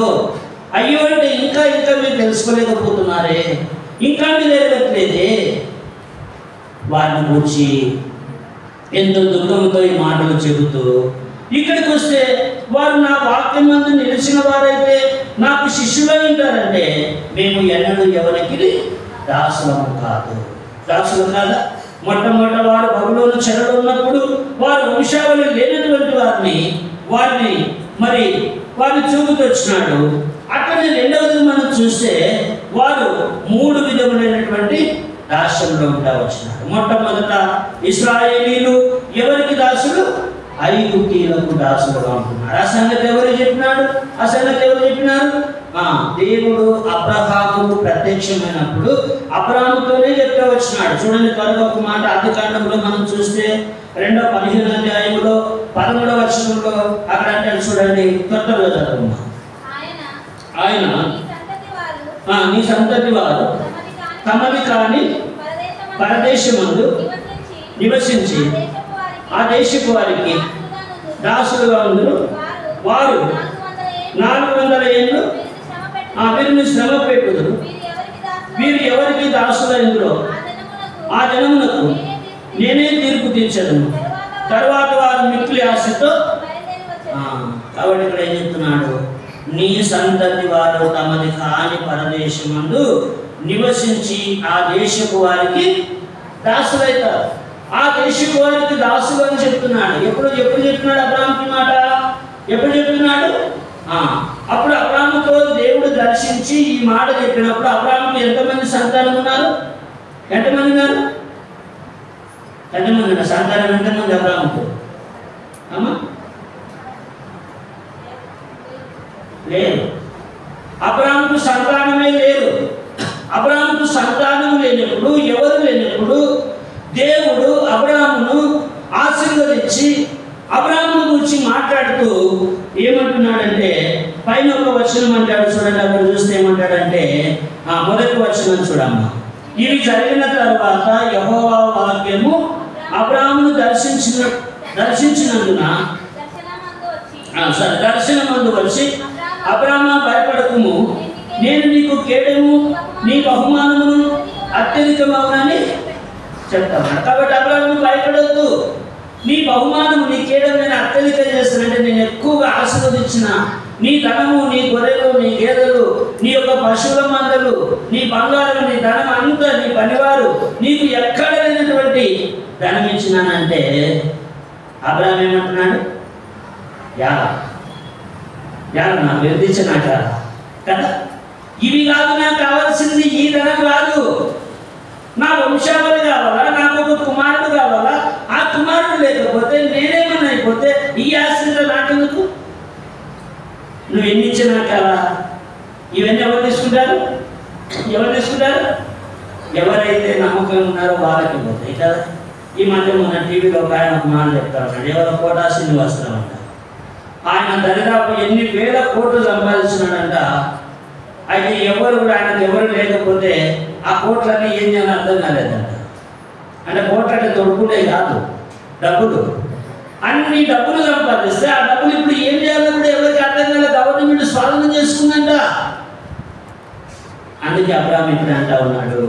అయ్యో అంటే ఇంకా మీరు తెలుసుకోలేకపోతున్నారే, ఇంకా మీరు ఎరగట్లేదే. వారిని గురించి ఎంతో దుఃఖంతో ఈ మాటలు చెబుతూ ఇక్కడికి వస్తే వారు నా వాక్యం మందు నిలిచిన వారైతే నాకు శిష్యులై ఉంటారంటే మేము ఎన్నడూ ఎవరికి దాసులము కాదు. దాసులు కాదా? మొట్టమొదట వారు బబులోను చెరలో ఉన్నప్పుడు వారు వంశావళి లేనటువంటి వారిని చూపుతూ వచ్చినాడు. అక్కడనే రెండవది మనం చూస్తే వారు 3 విధములైనటువంటి దాస్యంలో ఉంటా వచ్చినారు. మొట్టమొదట ఇశ్రాయేలీలు ఎవరికి దాసులు? ఐగుప్తీయులకు దాసులుగా ఉంటున్నారు. ఆ సంగతి ఎవరు చెప్పినారు? దేవుడు అబ్రహాముకు ప్రత్యక్షమైనప్పుడు అబ్రహాముతోనే చెప్తూ వచ్చినాడు. చూడండి, త్వరగా ఒక మాట ఆదికాండంలో మనం చూస్తే 2:15 అధ్యాయంలో 13వ వచనంలో అక్కడ అంటాడు. చూడండి, త్వరగా చదువుకున్నాం. ఆయన నీ సంతతి వారు తమది కాని పరదేశమందు నివసించి ఆ దేశపు వారికి దాసులుగా ఉందరు. వారు 400 ఏళ్ళు వీరిని శ్రమ పెట్టుదురు. వీరు ఎవరికి దాసులైందో ఆ జనమునకు నేనే తీర్పు తీర్చదను. తర్వాత వారు మిక్కిలి ఆశతో. కాబట్టి ఇక్కడ ఏం చెప్తున్నాడు? నీ సంతతి వారు తమది కాని పరదేశమందు నివసించి ఆ దేశపు వారికి దాసులైతారు. ఆ దేశపు వారికి దాసులు అని చెప్తున్నాడు. ఎప్పుడు చెప్తున్నాడు అబ్రాహాముకి మాట? ఎప్పుడు చెప్తున్నాడు? అప్పుడు అబ్రాహాముతో దేవుడు దర్శించి ఈ మాట చెప్పినప్పుడు అబ్రాహాముకి ఎంతమంది సంతానం ఉన్నారు? ఎంతమంది ఉన్నారు? సంతానం ఎంతమంది అబ్రాహాముకు? లేదు. అబ్రాహాముకు సంతానమే లేదు. అబ్రాహాముకు సంతానం లేనప్పుడు, ఎవరు లేనప్పుడు దేవుడు అబ్రాహామును ఆశీర్వదించి అబ్రాహాము గురించి మాట్లాడుతూ ఏమంటున్నాడంటే, పైన ఒక వచనం అంటాడు. చూడండి, అక్కడ చూస్తే ఏమంటాడంటే, మొదటి వచనం చూడమ్మా. ఇవి జరిగిన తర్వాత యెహోవా వాక్యము అబ్రాహామును దర్శించినందున దర్శనమందు వచ్చి, అబ్రామా భయపడకుము, నేను నీకు కేడము నీ బహుమానమును అత్యధికమవునని చెప్తాను. కాబట్టి అబ్రాహాము భయపడద్దు, నీ బహుమానము నీ కేడము నేను అత్యధికం చేస్తానంటే నేను ఎక్కువగా ఆశీర్వదించిన నీ ధనము, నీ గొర్రెలు, నీ గేదెలు, నీ యొక్క పశువుల మందలు, నీ బంగారం, నీ ధనం అంతా, నీ పనివారు, నీకు ఎక్కడ లేనటువంటి ధనం ఇచ్చినానంటే అబ్రాహాము ఏమంటున్నాడు? నాకు నిర్దించినాక కదా, ఇవి కాదు నాకు కావాల్సింది, ఈ ధనం కాదు, నా వంశావళి కావాలా, నాకు ఒక కుమారుడు కావాలా, ఆ కుమారుడు లేకపోతే నేనేమన్నా అయిపోతే ఈ ఆశ్రయంలో నాకెందుకు? నువ్వు ఎన్ని ఇచ్చినా కదా, ఇవన్నీ ఎవరు తీసుకుంటారు? ఎవరైతే నమ్మకం ఉన్నారో వాళ్ళకి పోతాయి కదా. ఈ మధ్య మన టీవీలో ఒక ఆయన ఒక మాట చెప్తాడు. ఎవరో కోటా శ్రీనివాసరావు అంట. ఆయన దరిదాపు ఎన్ని వేల కోట్లు సంపాదించినాడంట. అయితే ఎవరు కూడా ఆయనకు ఎవరు లేకపోతే ఆ కోట్లన్నీ ఏం చేయాలని అర్థం కాలేదంట. అంటే కోట్లంటే తొడుకుంటే కాదు, డబ్బులు, అన్ని డబ్బులు సంపాదిస్తే ఆ డబ్బులు ఇప్పుడు ఏం చేయాలో కూడా ఎవరికి అర్థం కాలేదు. గవర్నమెంట్ స్వాధీనం చేసుకుందంట. అందుకే అబ్రాహాము ఇప్పుడు అంటా ఉన్నాడు,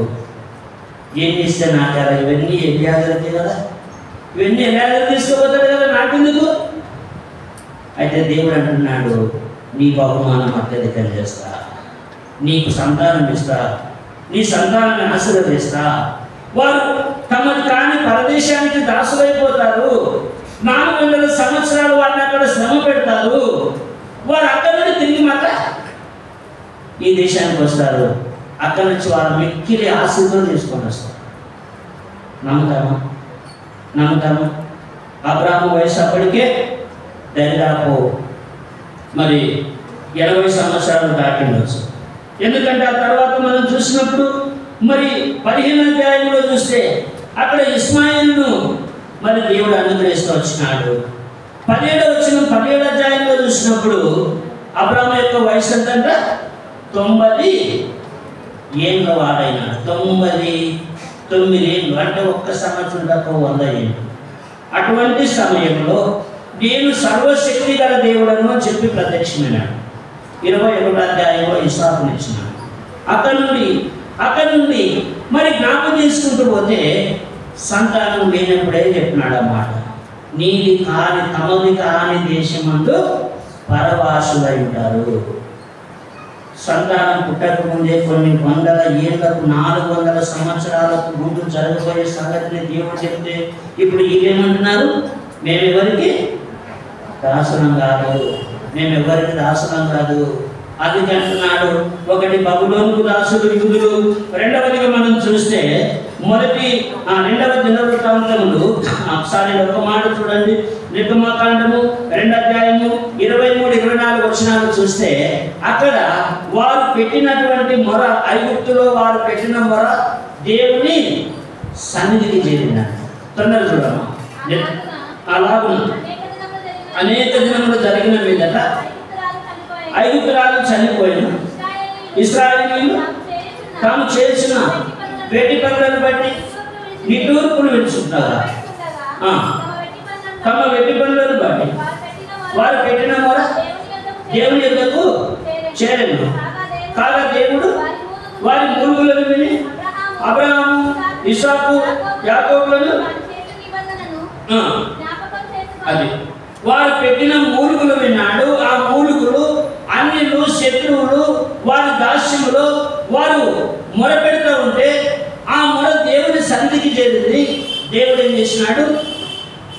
ఏం చేస్తే నాకారా, ఇవన్నీ ఎలియాజరుకే కదా, ఇవన్నీ ఎలియాజరు తీసుకుపోతాడు కదా, నాకెందుకు? అయితే దేవుడు అంటున్నాడు, నీ బహుమానం అత్యధికం చేస్తా, నీకు సంతానం ఇస్తా, నీ సంతానాన్ని ఆశీర్వదిస్తా. వారు తమది కాని పరదేశానికి దాసులైపోతారు. 400 సంవత్సరాలు వారిని అక్కడ శ్రమ పెడతారు. వారు అక్కడ నుండి తిరిగి మాత్రం ఈ దేశానికి వస్తారు. అక్కడి నుంచి వాళ్ళ మిక్కిలి ఆశతో తీసుకొని వస్తారు. నమ్ముతాము. అబ్రాహాము వయసు అప్పటికే దరిదాపు మరి 80 సంవత్సరాలు దాటిండొచ్చు. ఎందుకంటే ఆ తర్వాత మనం చూసినప్పుడు మరి 15వ అధ్యాయంలో చూస్తే అక్కడ ఇస్మాయిల్ను మరి దేవుడు అనుగ్రహిస్తూ వచ్చినాడు. 17వ అధ్యాయంలో చూసినప్పుడు అబ్రాహాము యొక్క వయసు ఎంతంట? 90 ఏళ్ళ వాడైనాడు. 99 ఏళ్ళు అంటే ఒక్క సంవత్సరం దాకా 100 ఏళ్ళు. అటువంటి సమయంలో నేను సర్వశక్తి గల దేవుడను అని చెప్పి ప్రత్యక్షమైనాడు. 21వ అధ్యాయంలో ఇస్సాకును ఇచ్చినాడు. అక్కడి నుండి మరి జ్ఞాపకం చేసుకుంటూ పోతే సంతానం లేనప్పుడే చెప్పినాడు అన్నమాట. తమది కాని దేశమందు పరవాసులై ఉంటారు. సంతానం పుట్టకముందే కొన్ని 100 ఏళ్లకు 400 సంవత్సరాలకు ముందు జరగబోయే సంగతిని దేవుడు చెప్తే ఇప్పుడు వీళ్ళేమంటున్నారు? మేమెవరికి దాసులం కాదు. అందుకే అంటున్నాడు, ఒకటి బబులోనుకు దాసులు యూదులు. రెండవదిగా మనం చూస్తే రెండవ దినవృత్తాంతములు ఒకసారి ఒక మాట చూడండి. నిర్గమకాండము 2వ అధ్యాయము 23-24 వచనాలు చూస్తే అక్కడ వారు పెట్టినటువంటి మొర, ఐగుప్తులో వారు పెట్టిన మొర దేవుని సన్నిధికి చేరిన. తొందర చూడమ్మా. అలాగున అనేక దినములు జరిగిన మీదట ఐగుప్తురాలు చనిపోయిన ఇశ్రాయేలీయులు తాము చేసిన వేటి పనులను బట్టి నిట్టూర్పులు విడుచుకుంటారా? తమ వెట్టి పనులను బట్టి వారు పెట్టిన మొర దేవుని యొద్దకు చేరెను. కాగా దేవుడు వారి మూలుగులను విని అబ్రహాము, ఇస్సాకు, యాకోబులను అది వారు పెట్టిన మూలుగులు విన్నాడు. ఆ మూలుగులు అన్యులు, శత్రువులు, వారి దాస్యములో వారు మొరపెడుతూ ఉంటే ఆ మొర దేవుని సన్నిధికి చేరింది. దేవుడు ఏం చేసినాడు?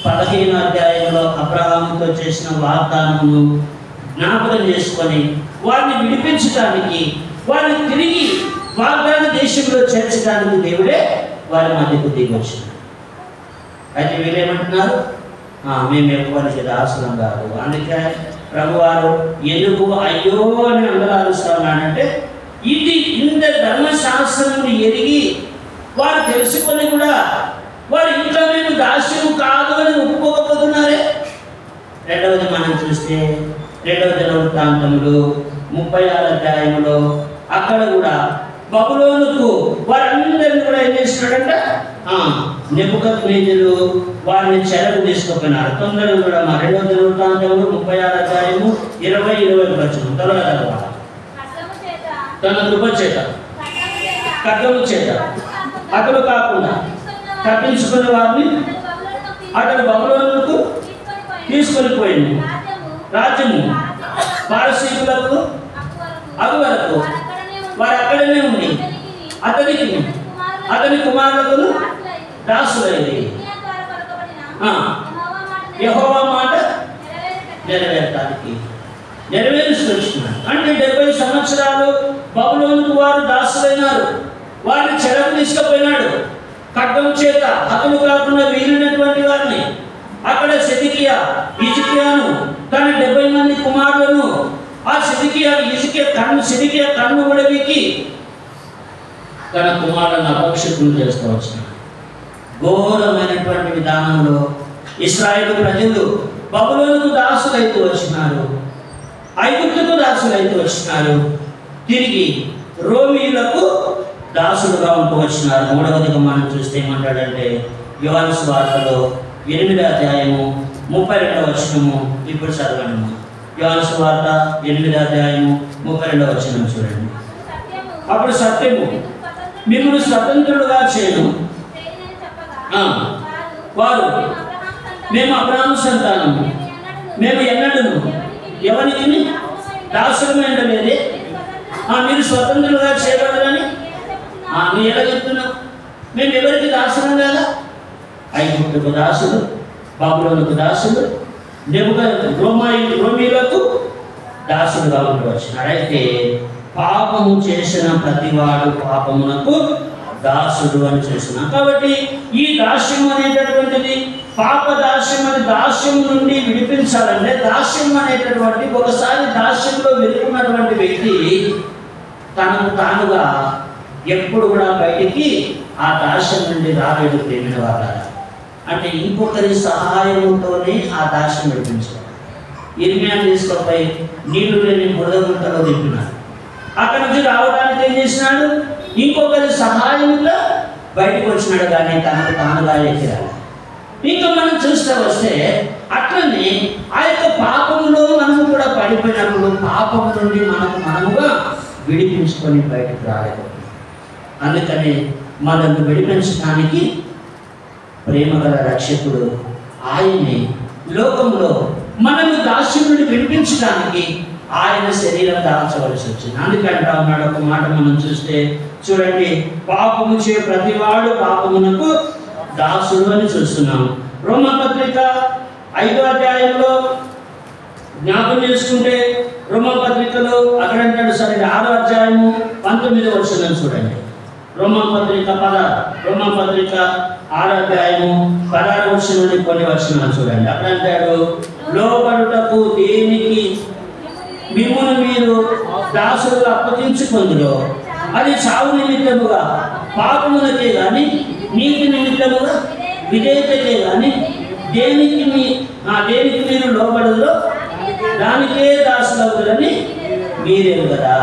15వ అధ్యాయంలో అబ్రహాముతో చేసిన వాగ్దానమును జ్ఞాపకం చేసుకొని వారిని విడిపించడానికి, వారిని తిరిగి వాగ్దాన దేశంలో చేర్చడానికి దేవుడే వారి మధ్యకు దిగి వచ్చినాడు. అయితే వీళ్ళేమంటున్నారు? మేము ఎవరికి దాసులం కాదు. అందుకే ప్రభువారు ఎందుకు అయ్యో అని అందరాలుస్తా ఉన్నాడంటే, ఇది ఇంత ధర్మశాస్త్రమును ఎరిగి వారు తెలుసుకొని కూడా వారు ఇంకా మేము దాస్యము కాదు అని ఒప్పుకోకపోతున్నారే. రెండవది మనం చూస్తే 2వ దినవృత్తాంతములు 36వ అధ్యాయములో అక్కడ కూడా బబులోనుకు వారందరినీ కూడా ఏం చేస్తున్నాడంట? నెబుకద్నెజరు వారిని చెరకు తీసుకుపోయినారు. తొందరగా కూడా 2వ దినవృత్తాంతములు 36వ అధ్యాయము 20-21 వచనం త్వరగా చదవాలి. తన కృప చేత ఖడ్గము చేత అతడు కాకుండా తప్పించుకున్న వారిని అతడు బబులోనుకు తీసుకొని పోయింది. రాజ్యము పారసీకులకు అగు వరకు వారు అక్కడనే ఉండి అతని కుమారులకు దాసులైంది. యెహోవా మాట నెరవేరుస్తున్నాడు. అంటే 70 సంవత్సరాలు బబులోనుకు వారు దాసులైనారు. వారిని చెరకు తీసుకుపోయినాడు. ఖడ్గం చేత హతులు కాకుండా వీరినటువంటి వారిని అక్కడ హిజ్కియాను తన 70 మంది కుమారులను ఆ సిద్కియా కన్ను ఉడవికి తన కుమారులను అపక్షితులు చేస్తూ వచ్చినాడు. ఘోరమైనటువంటి విధానంలో ఇశ్రాయేలు ప్రజలు బబులోనుకు దాసులైతూ వచ్చినారు, ఐగుప్తుకు దాసులైతూ వచ్చినారు, తిరిగి రోమీయులకు దాసులుగా ఉంటూ వచ్చినారు. 3వదిగా మనం చూస్తే ఏమంటాడంటే యోహాను సువార్తలో 8వ అధ్యాయము 32వ వచనము. ఇప్పుడు చదవండి. యోహాను సువార్త 8వ అధ్యాయము 32వ వచనం చూడండి. అప్పుడు సత్యము మిమ్మల్ని స్వతంత్రులుగా చేయను. వారు మేము అబ్రహాము సంతానము, మేము ఎన్నడూను ఎవరికి దాసులమే ఉండలేదే. మీరు స్వతంత్రులుగా చేయబడరని మీరు ఎలా చెప్తున్నావు? మేము ఎవరికి దాసులం కదా? ఐగుప్తుకు దాసులు, బబులోనుకు దాసులు, రోమీయులకు దాసులుగా ఉంటూ వచ్చినారు. అయితే పాపము చేసిన ప్రతివాడు పాపమునకు దాసుడు అని చూస్తున్నాం. కాబట్టి ఈ దాస్యం అనేటటువంటిది పాప దాస్యం అని దాస్యం నుండి విడిపించాలంటే దాస్యం అనేటటువంటి ఒకసారి దాస్యంలో వెలుకున్నటువంటి వ్యక్తి తనకు తానుగా ఎప్పుడు కూడా బయటికి ఆ దాస్యం నుండి రాలేడు. ప్రేమిన వాళ్ళ అంటే ఇంకొకరి సహాయంతోనే ఆ దాస్యం విడిపించాలి. ఇర్మియాను తీసుకుపోయి నీళ్లు లేని బురద గుంటలో దింపినాడు. అక్కడి నుంచి రావడానికి ఏం చేసినాడు? ఇంకొకరి సహాయంతో బయటకు వచ్చినాడు, కానీ తనకు తానుగా ఎక్కిరాడు. ఇంకా మనం చూస్తే వస్తే అట్లనే ఆ యొక్క పాపంలో మనము కూడా పడిపోయినప్పుడు పాపం నుండి మనముగా విడిపించుకొని బయటకు రాలేదు. అందుకని మనల్ని విడిపించడానికి ప్రేమగల రక్షకుడు ఆయనే లోకంలో మనల్ని దాస్యం నుండి విడిపించడానికి ఆయన శరీరం దాల్చవలసి వచ్చింది. అందుకంటా ఉన్నాడు ఒక మాట మనం చూస్తే చూడండి, పాపము చే ప్రతివాడు పాపమునకు దాసుడు అని చూస్తున్నాము. రోమపత్రిక 5వ అధ్యాయంలో జ్ఞాపకం చేసుకుంటే రోమపత్రికలో అక్కడ అంటాడు, సరే 6వ అధ్యాయము 19వ వచనం చూడండి. రోమపత్రిక 6వ అధ్యాయము 16వ వచనం నుండి కొన్ని వచనాలు చూడండి. అక్కడ అంటాడు, లోబడుటకు దేనికి మిమ్మును మీరు దాసులుగా అప్పగించుకొందురో అది చావు నిమిత్తముగా పాపములకే కానీ నీతి నిమిత్తముగా విధేయతకే కానీ దేనికి మీరు లోబడదురో దానికే దాసులవుతారని మీరేం కదా.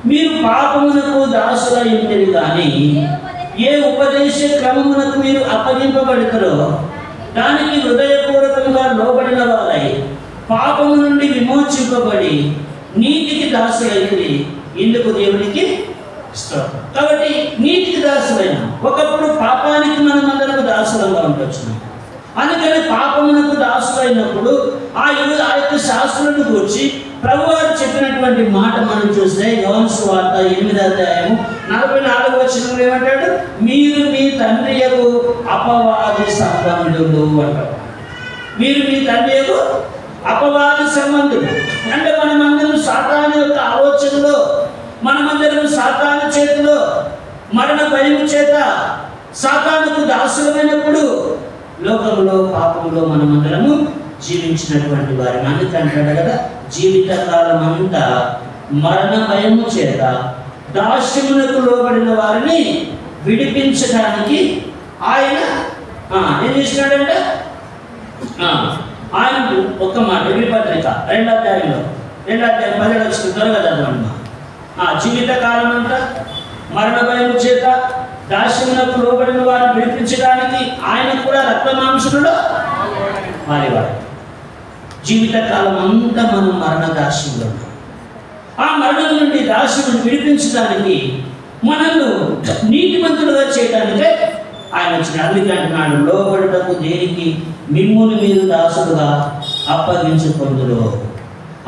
మీరు పాపమునకు దాసులైంటిరి కానీ ఏ ఉపదేశ క్రమమునకు మీరు అప్పగింపబడతారో దానికి హృదయపూర్వకంగా లోబడిన వారై పాపము నుండి విమోచింపబడి నీతికి దాసులైంది. ఇందుకు దేవునికి స్తోత్రం. కాబట్టి నీతికి దాసులైన ఒకప్పుడు పాపానికి మనమందరం దాసులంగా ఉండొచ్చు. అందుకని పాపమునకు దాసులైనప్పుడు ఆ యొక్క శాస్త్రులను గురించి ప్రభువారు చెప్పినటువంటి మాట మనం చూస్తే యోహాను సువార్త 8వ అధ్యాయము 44వ వచనంలో ఏమంటాడు? మీరు మీ తండ్రి యొక్క అపవాది సంబంధులు అంటారు. మీరు మీ తండ్రి యొక్క అపవాది సంబంధులు అంటే మనమందరం సాతాను యొక్క ఆలోచనలో, మనమందరం సాతాను చేతిలో మరణ భయం చేత సాతానుకు దాసులమైనప్పుడు లోకంలో పాపంలో మనమందరము జీవించినటువంటి వారిని. అందుకంటాడు కదా, జీవితకాలం అంతా మరణ భయము చేత దాస్యమునకు లోబడిన వారిని విడిపించడానికి ఆయన ఏం చేసినాడంటే ఆయన ఒక మాట పత్రిక 2వ అధ్యాయంలో 17వ వచనం త్వరగా చదవండి. జీవితకాలం అంతా మరణ భయం చేత దాస్యమునకు లోబడిన వారిని విడిపించడానికి ఆయన కూడా రక్త మాంసములో మారేవాడు. జీవితకాలం అంతా మనం మరణ దాస్యంలో ఉన్నాం. ఆ మరణం నుండి దాస్యమును విడిపించడానికి మనల్ని నీతిమంతులుగా చేయడానికే ఆయన వచ్చిన. అందుకంటున్నాడు, లోబడుటకు దేనికి మిమ్మును మీరు దాసులుగా అప్పగించుకొందురో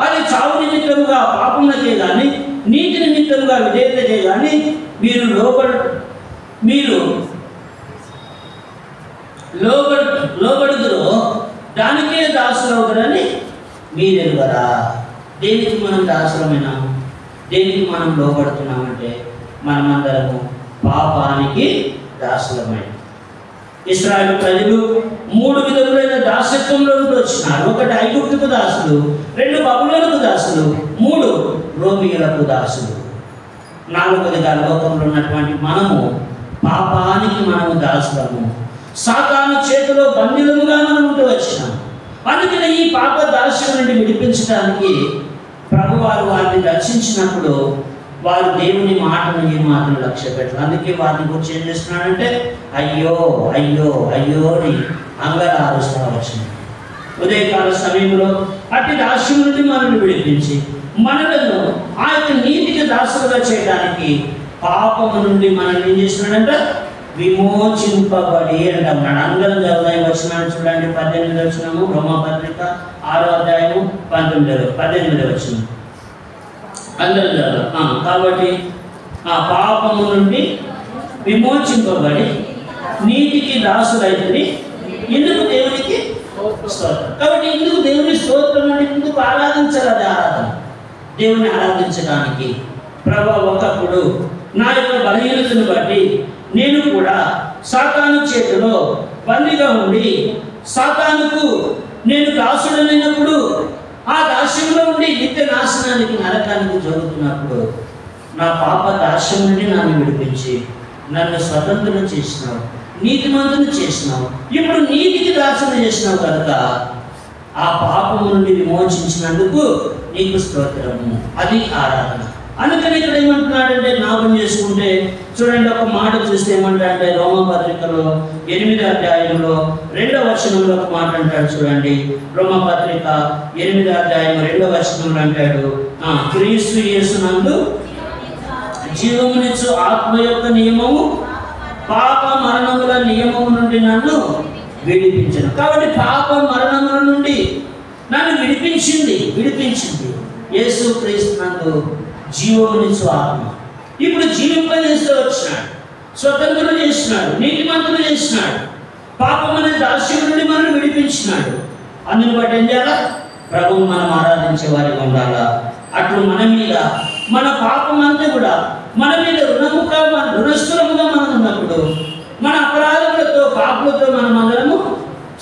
అది చావు నిమిత్తముగా పాపములకే కానీ నీతి నిమిత్తముగా విధేయతకే కానీ మీరు లోబడుదురో దానికే దాసులవుతారని మీరెరుగరా. దేనికి మనం దాసులమైనాము? దేనికి మనం లోబడుతున్నామంటే మనమందరము పాపానికి దాసులమైన. ఇశ్రాయేలు ప్రజలు 3 విధములైన దాసత్వంలో వచ్చినారు. 1 ఐగుప్తుకు దాసులు, 2 బబులోనుకు దాసులు, 3 రోమియులకు దాసులు. 4వదిగా లోకంలో ఉన్నటువంటి మనము పాపానికి మనము దాసులము, సాతాను చేతిలో బందీలముగా మనం ఉంటూ వచ్చినాము. అందుకని ఈ పాప దాస్యం నుండి విడిపించడానికి ప్రభువారు వారిని దర్శించినప్పుడు వారు దేవుని మాటను ఈ మాటను లక్ష్య పెట్టారు. అందుకే వారిని గురించి ఏం చేస్తున్నాడంటే అయ్యో అయ్యో అయ్యో అని అంగలారుస్తూ వచ్చింది. ఉదయకాల సమయంలో అట్టి దాస్యం నుండి మనల్ని విడిపించి మనలను ఆ యొక్క నీతికి దాసులుగా చేయడానికి పాపము నుండి మనల్ని ఏం చేస్తున్నాడంటే విమోచింపబడి అంటున్నాడు. అందరం చదువుతాయి వచ్చినాడు చూడండి. 18వ వచనము రోమపత్రిక 6వ అధ్యాయము 18వ వచనం అందరం చదువు. కాబట్టి ఆ పాపము నుండి విమోచింపబడి నీతికి దాసులైతే ఎందుకు దేవునికి స్తోత్రం. కాబట్టి ఎందుకు దేవుని స్తోత్రం అంటే ఎందుకు ఆరాధించాలి? అది ఆరాధన దేవుని ఆరాధించడానికి ప్రభువా, ఒకప్పుడు నా యొక్క బలహీనతను బట్టి నేను కూడా సాతాను చేతిలో బందీగా ఉండి సాతానుకు నేను దాసుడనైనప్పుడు ఆ దాస్యంలో ఉండి నిత్య నాశనానికి నరకానికి జరుగుతున్నప్పుడు నా పాప దాస్యం నుండి నన్ను విడిపించి నన్ను స్వతంత్రం చేసినావు, నీతిమంతుని చేసినావు. ఇప్పుడు నీతికి దాసుని చేసినావు కనుక ఆ పాపము నుండి విమోచించినందుకు నీకు స్తోత్రము. అది ఆరాధన. అందుకని ఇక్కడ ఏమంటున్నాడంటే, జ్ఞాపకం చేసుకుంటే చూడండి, ఒక మాట చూస్తే ఏమంటాడంటే రోమపత్రికలో 8వ అధ్యాయంలో 2వ వచనంలో ఒక మాట అంటాడు. చూడండి, రోమపత్రిక 8వ అధ్యాయం 2వ వచనంలో అంటాడు, క్రీస్తు యేసునందు జీవమునిచ్చు ఆత్మ యొక్క నియమము పాప మరణముల నియమము నుండి నన్ను విడిపించను. కాబట్టి పాప మరణముల నుండి నన్ను విడిపించింది యేసు క్రీస్తు నందు జీవమునిచ్చు ఆత్మ. ఇప్పుడు జీవింపజేస్తూ వచ్చినాడు, స్వతంత్రం చేసినాడు, నీతిమంతులు చేసినాడు, పాపం అనే దాస్యం నుండి మనం విడిపించినాడు. అందుని బట్టి ఏం చేయాలా? ప్రభువు మనం ఆరాధించే వారిగా ఉండాలా. అట్లు మన మీద మన పాపం అంతా కూడా మన మీద రుణస్థులముగా మనం ఉన్నప్పుడు మన అపరాధములతో పాపలతో మనం అందరము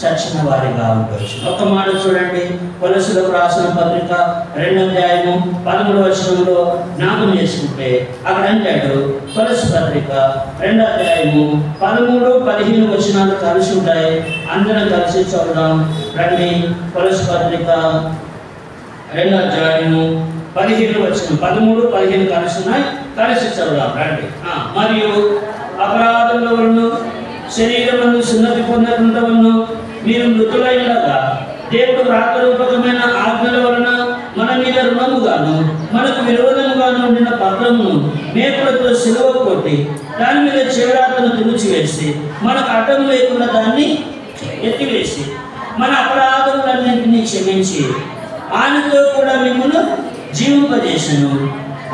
చచ్చిన వారిగా ఉండవచ్చు. ఒక మాట చూడండి, కొలస్సీలకు రాసిన పత్రిక 2వ అధ్యాయము 13వ వచనంలో జ్ఞాపకం చేసుకుంటే అక్కడ అంటాడు, కొలస్సీ పత్రిక 2వ అధ్యాయము 13, 15 వచనాలు కలిసి ఉంటాయి. అందరం కలిసి చదువుదాం రండి. కొలస్సీ పత్రిక 2వ అధ్యాయము 15 వచనం, 13, 15 కలిసి ఉన్నాయి, కలిసి చదువుదాం రండి. మరియు అపరాధముల వలన శరీరమును సున్నతి పొందకుండా మీరు మృతులైనగా దేవుడు రాతరూపకమైన ఆజ్ఞల వలన మన మీద రుణముగాను మనకు విరోధముగాను ఉండిన పత్రమును మేకులతో సిలువ కొట్టి దాని మీద చెవిరాతను తుడిచివేసి మనకు అడ్డం లేకుండా దాన్ని ఎత్తివేసి మన అపరాధములన్నింటినీ క్షమించి ఆయనతో కూడా మిమ్మల్ని జీవింపజేసెను.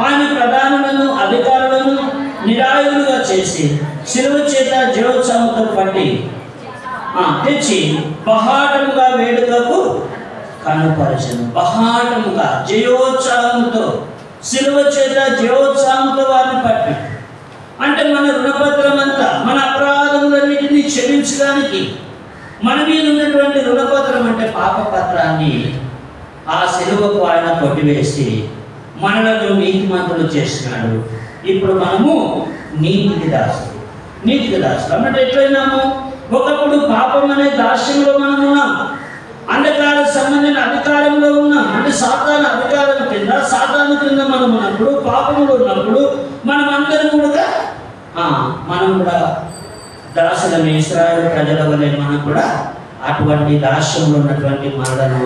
ఆయన ప్రధానులను అధికారులను నిరాయులుగా చేసి సిలువ చేత జయోత్సవంతో పట్టి తెచ్చి బహాటముగా వేడుకకు కనుపరచను. బహాటముగా జయోత్సవంతో సిలువ చేత జయోత్సవంతో వారిని పట్టి, అంటే మన రుణపత్రం అంతా, మన అపరాధములన్నిటినీ క్షమించడానికి మన మీద ఉన్నటువంటి రుణపత్రం అంటే పాపపత్రాన్ని ఆ సిలువకు ఆయన కొట్టివేసి మనలను నీతిమంతులు చేసినాడు. ఇప్పుడు మనము నీతికి దాసులు అంటే ఎట్లయినాము? ఒకప్పుడు పాపం అనే దాస్యంలో మనం ఉన్నాం, అంధకార సంబంధించిన అధికారంలో ఉన్నాం. అంటే సాతాను అధికారం కింద, సాతాను కింద మనం ఉన్నప్పుడు, పాపంలో ఉన్నప్పుడు మనం అందరం కూడా దాసులమే. ఇశ్రాయేలు ప్రజల వలె మనం కూడా అటువంటి దాస్యంలో ఉన్నటువంటి మనలను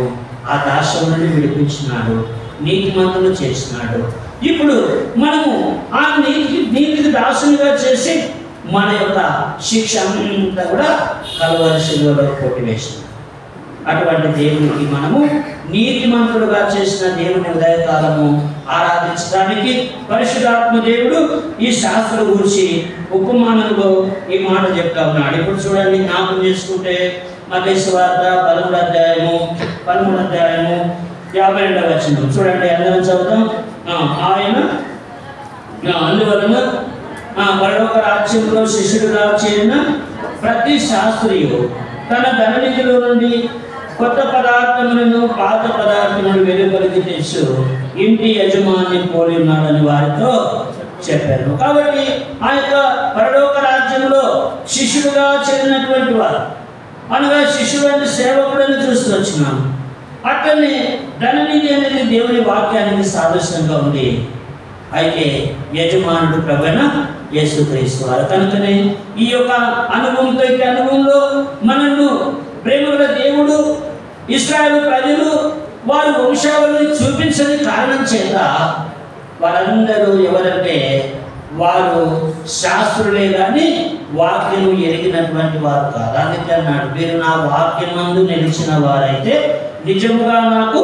ఆ దాస్యం నుండి విడిపించినాడు, నీతిమంతులు చేసినాడు. ఇప్పుడు మనము ఆ నీతికి దాసునిగా చేసి మన యొక్క శిక్ష అంతా కూడా కలువరి శిలువలో కొట్టివేసింది. అటువంటి దేవునికి మనము నీతిమంతులుగా చేసిన దేవుని ఉదయకాలము ఆరాధించడానికి పరిశుద్ధాత్మ దేవుడు ఈ శాస్త్రం గురించి ఉపమానంలో ఈ మాట చెప్తా ఉన్నాడు. ఇప్పుడు చూడండి, జ్ఞాపకం చేసుకుంటే మత్తయి సువార్త 11వ అధ్యాయము 13వ అధ్యాయము 52వ వచనం చూడండి, అందరం చదువుతాం. ఆయన అందువలన పరలోక రాజ్యంలో శిష్యుడుగా చేరిన ప్రతి శాస్త్రియు తన ధననిధిలో నుండి కొత్త పదార్థములను పాత పదార్థములను వెలుపలికి తెచ్చు ఇంటి యజమాని పోలి ఉన్నాడని వారితో చెప్పారు. కాబట్టి ఆ యొక్క పరలోక రాజ్యంలో శిష్యుడుగా చేరినటువంటి వారు, అనగా శిష్యుడు అంటే సేవకుడని చూస్తూ వచ్చినాము. అట్లనే ధననిధి అనేది దేవుని వాక్యానికి సాదృశ్యంగా ఉంది. అయితే యజమానుడు ప్రభువైన యేసుక్రీస్తు వారు. కనుకనే ఈ యొక్క అనుభవంతో, ఈ అనుభవంలో మనల్ని ప్రేమగల దేవుడు ఇశ్రాయేలు ప్రజలు వారి వంశావళిని చూపించని కారణం చేత వారందరూ ఎవరంటే వారు శాస్త్రులే కానీ వాక్యము ఎరిగినటువంటి వారు కాదు. అందుకే అన్నాడు, మీరు నా వాక్యమందు నిలిచిన వారైతే నిజముగా నాకు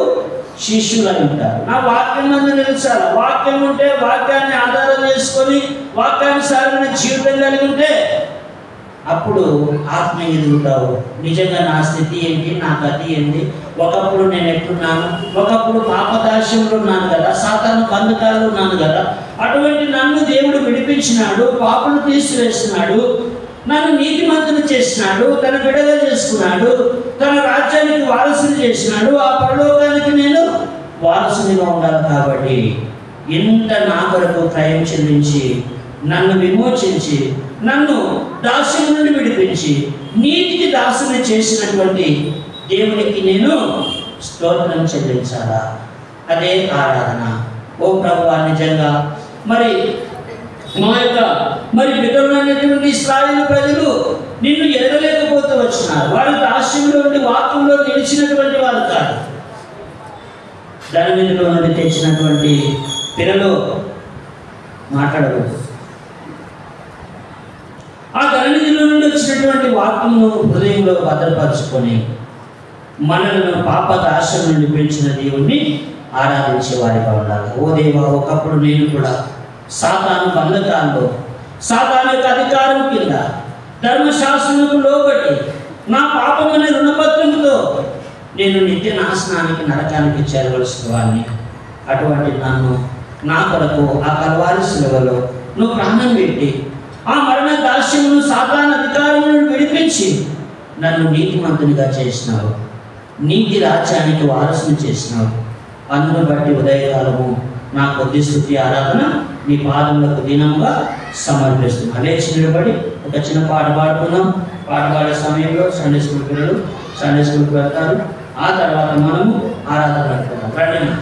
శిష్యులు అని ఉంటారు. నా వాక్యం మందు నిలిచాలి. వాక్యం ఉంటే, వాక్యాన్ని ఆధారం చేసుకొని వాక్యానుసారమైన జీవితం కలిగి ఉంటే అప్పుడు ఆత్మ ఎదుగుతావు. నిజంగా నా స్థితి ఏంటి, నా గతి ఏంటి, ఒకప్పుడు నేను ఎట్లున్నాను, ఒకప్పుడు పాపదాస్యంలో ఉన్నాను కదా, సాతాను బంధకాల్లో ఉన్నాను కదా, అటువంటి నన్ను దేవుడు విడిపించినాడు, పాపను తీసివేసినాడు, నన్ను నీతిమంతుని చేసినాడు, తన బిడ్డగా చేసుకున్నాడు, తన రాజ్యానికి వారసుని చేసినాడు, ఆ పరలోకానికి నేను వారసునిగా ఉండాలి. కాబట్టి ఇంత నా కొరకు క్రయం చెల్లించి నన్ను విమోచించి నన్ను దాస్యం నుండి విడిపించి నీతికి దాసుని చేసినటువంటి దేవునికి నేను స్తోత్రం చెల్లించాలా? అదే ఆరాధన. ఓ ప్రభువా, నిజంగా మరి మా యొక్క పితరులైనటువంటి ఇశ్రాయేలు ప్రజలు నిన్ను ఎరగలేకపోతూ వచ్చినారు. వారు దాస్యంలో నుండి వాక్యంలో నిలిచినటువంటి వారు కాదు. ధననిధిలో నుండి తెచ్చినటువంటి పిల్లలు మాట్లాడకూడదు. ఆ ధననిధిలో నుండి వచ్చినటువంటి వాక్యమును హృదయంలో భద్రపరుచుకొని మనలను పాపదాస్యం నుండి పెంచిన దేవుణ్ణి ఆరాధించే వారిగా ఉండాలి. ఓ దేవా, ఒకప్పుడు నేను కూడా సాతాను బంధకాల్లో, సాతాను యొక్క అధికారం కింద, ధర్మశాస్త్రముకు లోబడి నా పాపమనే రుణపత్రముతో నేను నిత్య నాశనానికి, నరకానికి చేరవలసిన వాడిని. అటువంటి నన్ను నా కొరకు ఆ కల్వారి శిలువలో నువ్వు ప్రాణం పెట్టి ఆ మరణ దాస్యమును, సాతాను అధికారములను విడిపించి నన్ను నీతిమంతునిగా చేసినావు, నీతి రాజ్యానికి వారసుని చేసినావు. అందును బట్టి ఉదయకాలము నా కొద్ది స్తుతి ఆరాధన నీ పాదములకు దినంగా సమర్పిస్తున్నాను. లేచి నిలబడి ఒక చిన్న పాట పాడుకున్నాం. పాట పాడే సమయంలో సండే స్కూల్ పిల్లలు సండే స్కూల్కి వెళ్తారు. ఆ తర్వాత మనము ఆరాధన పెట్టుకుంటాం. రండి.